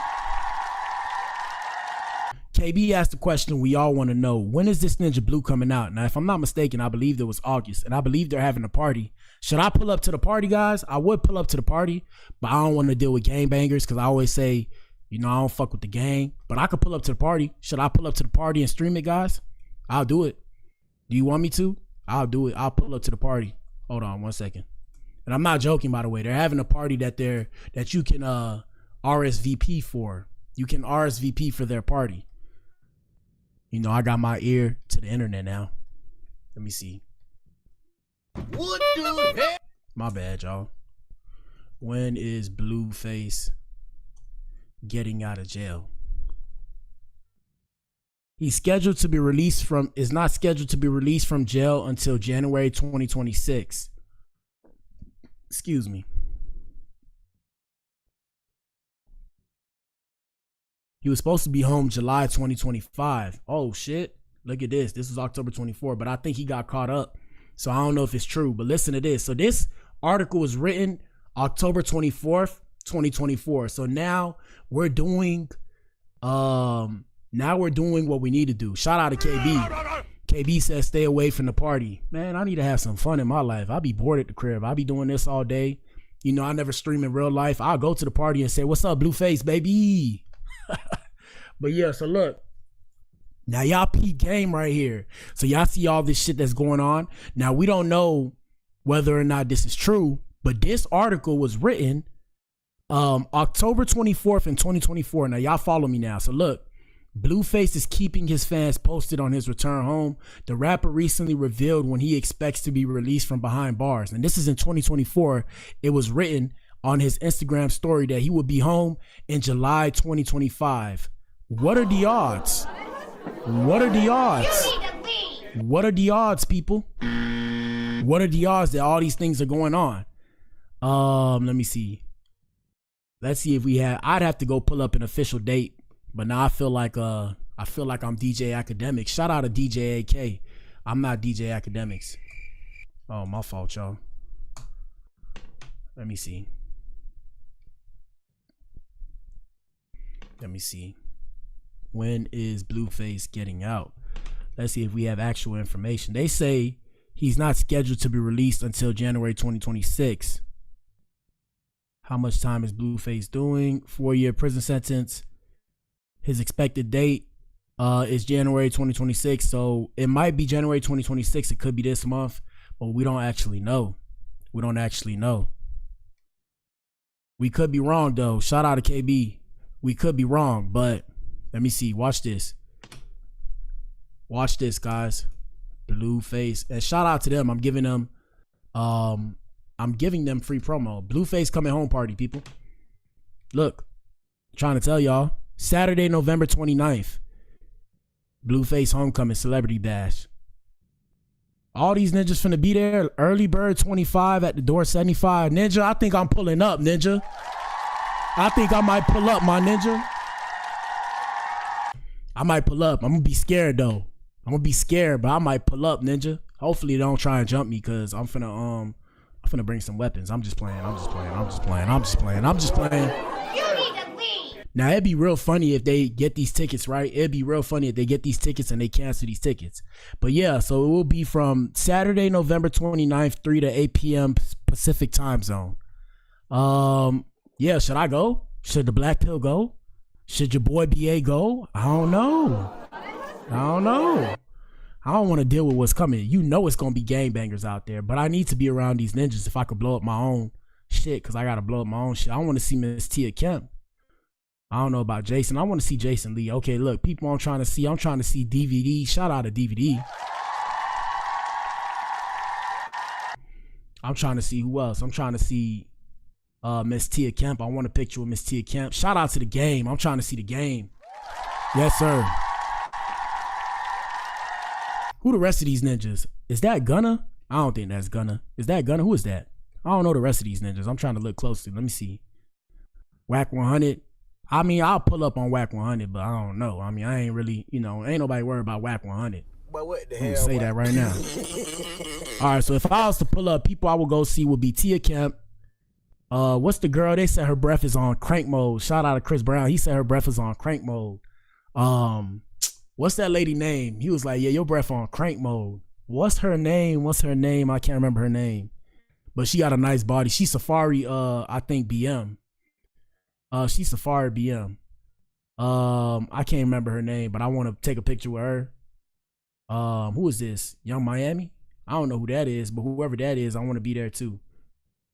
KB asked the question we all want to know. When is this Ninja Blue coming out? Now, if I'm not mistaken, I believe it was August, and I believe they're having a party. Should I pull up to the party, guys? I would pull up to the party, but I don't want to deal with gangbangers because I always say You know, I don't fuck with the gang, but I could pull up to the party. Should I pull up to the party and stream it, guys? I'll do it. Do you want me to? I'll do it. I'll pull up to the party. Hold on 1 second. And I'm not joking, by the way. They're having a party that you can RSVP for. You can RSVP for their party. You know, I got my ear to the internet now. Let me see. What the heck? My bad, y'all. When is Blueface getting out of jail? He's scheduled to be released from, is not scheduled to be released from jail until January 2026. Excuse me. He was supposed to be home July 2025. Oh shit. Look at this. This was October 24, but I think he got caught up. So I don't know if it's true, but listen to this. So this article was written October 24th, 2024. So now we're doing what we need to do. Shout out to KB. KB says stay away from the party. Man, I need to have some fun in my life. I'll be bored at the crib. I'll be doing this all day. You know, I never stream in real life. I'll go to the party and say, what's up, Blueface, baby? But yeah, so look. Now y'all peep game right here. So y'all see all this shit that's going on. Now we don't know whether or not this is true, but this article was written October 24th in 2024. Now y'all follow me now. So look. Blueface is keeping his fans posted on his return home. The rapper recently revealed when he expects to be released from behind bars. And this is in 2024. It was written on his Instagram story that he would be home in July 2025. What are the odds? What are the odds? What are the odds, people? What are the odds that all these things are going on? Let me see. Let's see if we have, I'd have to go pull up an official date. But now I feel like I'm DJ Academics. Shout out to DJ AK. I'm not DJ Academics. Oh, my fault, y'all. Let me see. Let me see. When is Blueface getting out? Let's see if we have actual information. They say he's not scheduled to be released until January 2026. How much time is Blueface doing? 4-year prison sentence. His expected date is January 2026. So it might be January 2026. It could be this month, but we don't actually know. We don't actually know. We could be wrong though. Shout out to KB. We could be wrong, but let me see. Watch this. Watch this, guys. Blueface. And shout out to them. I'm giving them free promo. Blueface coming home party, people. Look, I'm trying to tell y'all. Saturday, November 29th. Blueface homecoming celebrity bash. All these ninjas finna be there. Early bird 25 at the door 75. Ninja, I think I'm pulling up, ninja. I think I might pull up, my ninja. I might pull up. I'm gonna be scared though. I'm gonna be scared, but I might pull up, ninja. Hopefully they don't try and jump me, cause I'm finna bring some weapons. I'm just playing. Now it'd be real funny if they get these tickets, right? It'd be real funny if they get these tickets and they cancel these tickets. But yeah, so it will be from Saturday, November 29th, 3 to 8 p.m. Pacific time zone. Yeah, should I go? Should the Blac Pill go? Should your boy BA go? I don't know. I don't want to deal with what's coming. You know it's going to be gangbangers out there, but I need to be around these ninjas if I could blow up my own shit, because I got to blow up my own shit. I want to see Miss Tia Kemp. I don't know about Jason. I want to see Jason Lee. Okay, look, people I'm trying to see DVD. Shout out to DVD. I'm trying to see who else. I'm trying to see Miss Tia Kemp. I want a picture with Miss Tia Kemp. Shout out to the game. I'm trying to see the game. Yes, sir. Who the rest of these ninjas? Is that Gunna? I don't think that's Gunna. Is that Gunna? Who is that? I don't know the rest of these ninjas. I'm trying to look closely. Let me see. Whack 100. I mean, I'll pull up on Whack 100, but I don't know. I mean, I ain't really, ain't nobody worried about Whack 100. But what the I'm hell? gonna say that right now. All right, so if I was to pull up, people I would go see would be Tia Kemp. What's the girl? They said her breath is on crank mode. Shout out to Chris Brown. He said her breath is on crank mode. What's that lady name? He was like, yeah, your breath on crank mode. What's her name? I can't remember her name. But she got a nice body. She's Safari, I think BM. She's Safari BM. I can't remember her name, but I want to take a picture with her. Who is this? Young Miami? I don't know who that is, but whoever that is, I want to be there too.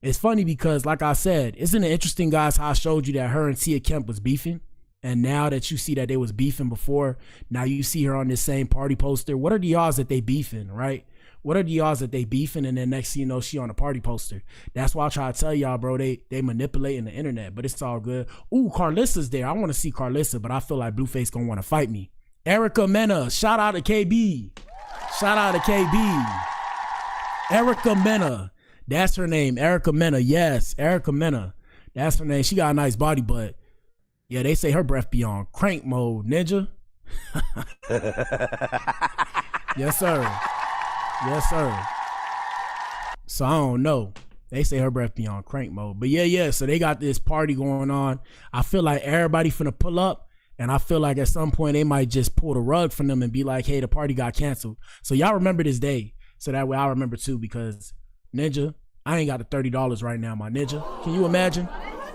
It's funny because, like I said, isn't it interesting, guys, how I showed you that her and Tia Kemp was beefing? And now that you see that they was beefing before, now you see her on this same party poster. What are the odds that they beefing, right? What are the odds that they beefing and then next thing you know, she on a party poster? That's why I try to tell y'all, bro, they manipulating the internet, but it's all good. Ooh, Carlissa's there. I want to see Carlissa, but I feel like Blueface gonna want to fight me. Erica Mena, shout out to KB. Shout out to KB. Erica Mena. That's her name, Erica Mena. Yes, Erica Mena. That's her name. She got a nice body, but yeah, they say her breath be on crank mode, ninja. Yes, sir. Yes, sir. So I don't know. They say her breath be on crank mode. But yeah. So they got this party going on. I feel like everybody finna pull up. And I feel like at some point they might just pull the rug from them and be like, hey, the party got canceled. So y'all remember this day. So that way I remember too, because Ninja, I ain't got the $30 right now, my ninja. Can you imagine?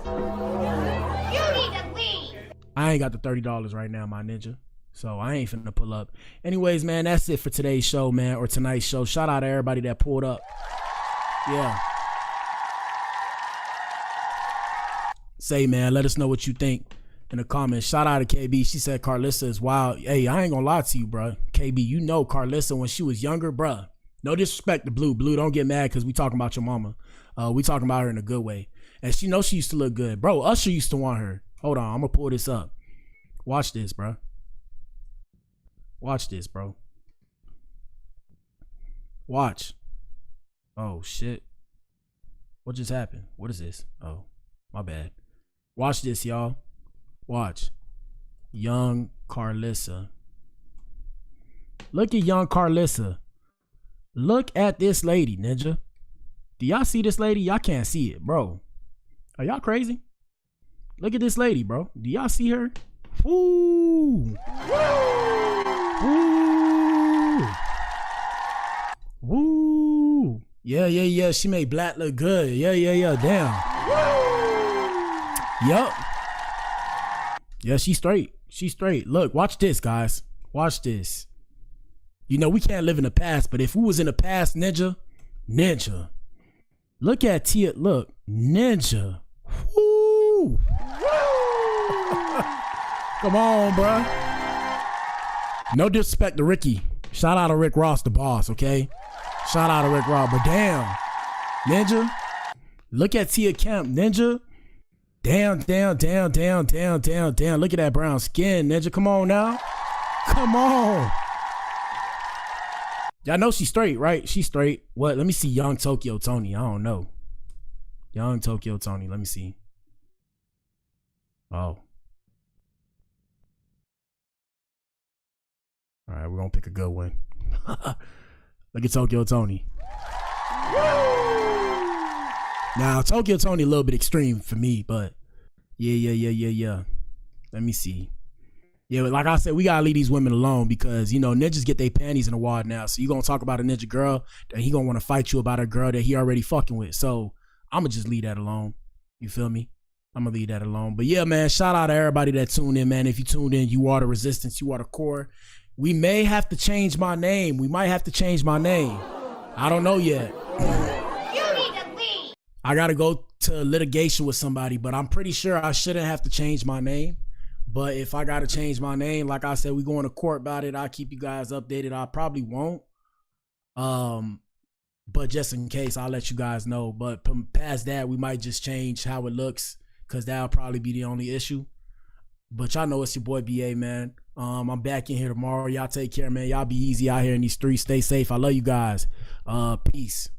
You need to leave. I ain't got the $30 right now, my ninja. So I ain't finna pull up. Anyways, man, that's it for today's show, man, or tonight's show. Shout out to everybody that pulled up. Yeah. Say, man, let us know what you think in the comments. Shout out to KB. She said Carlissa is wild. Hey, I ain't gonna lie to you, bro. KB, you know Carlissa when she was younger, bruh. No disrespect to Blue. Blue, don't get mad because we talking about your mama. We talking about her in a good way. And she knows she used to look good. Bro, Usher used to want her. Hold on, I'm gonna pull this up. Watch this, bro. Watch this, bro. Watch. Oh, shit. What just happened? What is this? Oh, my bad. Watch this, y'all. Watch. Young Carlissa. Look at young Carlissa. Look at this lady, ninja. Do y'all see this lady? Y'all can't see it, bro. Are y'all crazy? Look at this lady, bro. Do y'all see her? Ooh. Ooh. Ooh. Yeah. She made Black look good. Yeah. Damn. Yup. Yeah, she's straight. She's straight. Look, watch this, guys. Watch this. You know, we can't live in the past, but if we was in the past, ninja. Look at Tia. Look, ninja. Woo. Come on, bruh. No disrespect to Ricky. Shout out to Rick Ross, the boss, okay? Shout out to Rick Ross. But damn, ninja. Look at Tia Kemp, ninja. Damn. Look at that brown skin, ninja. Come on now. Come on. Y'all know she's straight, right? She's straight. What? Let me see young Tokyo Tony. I don't know. Young Tokyo Tony. Let me see. Oh. All right, we're going to pick a good one. Look at Tokyo Tony. Now, Tokyo Tony a little bit extreme for me, but yeah. Let me see. Yeah, but like I said, we gotta leave these women alone because, you know, ninjas get their panties in the wad now. So you gonna talk about a ninja girl, then he gonna want to fight you about a girl that he already fucking with. So I'm gonna just leave that alone. You feel me? I'm gonna leave that alone. But yeah, man, shout out to everybody that tuned in, man. If you tuned in, you are the resistance, you are the core. We may have to change my name. We might have to change my name. I don't know yet. You need to leave. I gotta go to litigation with somebody, but I'm pretty sure I shouldn't have to change my name. But if I gotta change my name, like I said, we going to court about it. I'll keep you guys updated. I probably won't. But just in case, I'll let you guys know. But past that, we might just change how it looks, because that'll probably be the only issue. But y'all know it's your boy BA, man. I'm back in here tomorrow. Y'all take care, man. Y'all be easy out here in these streets. Stay safe. I love you guys. Peace.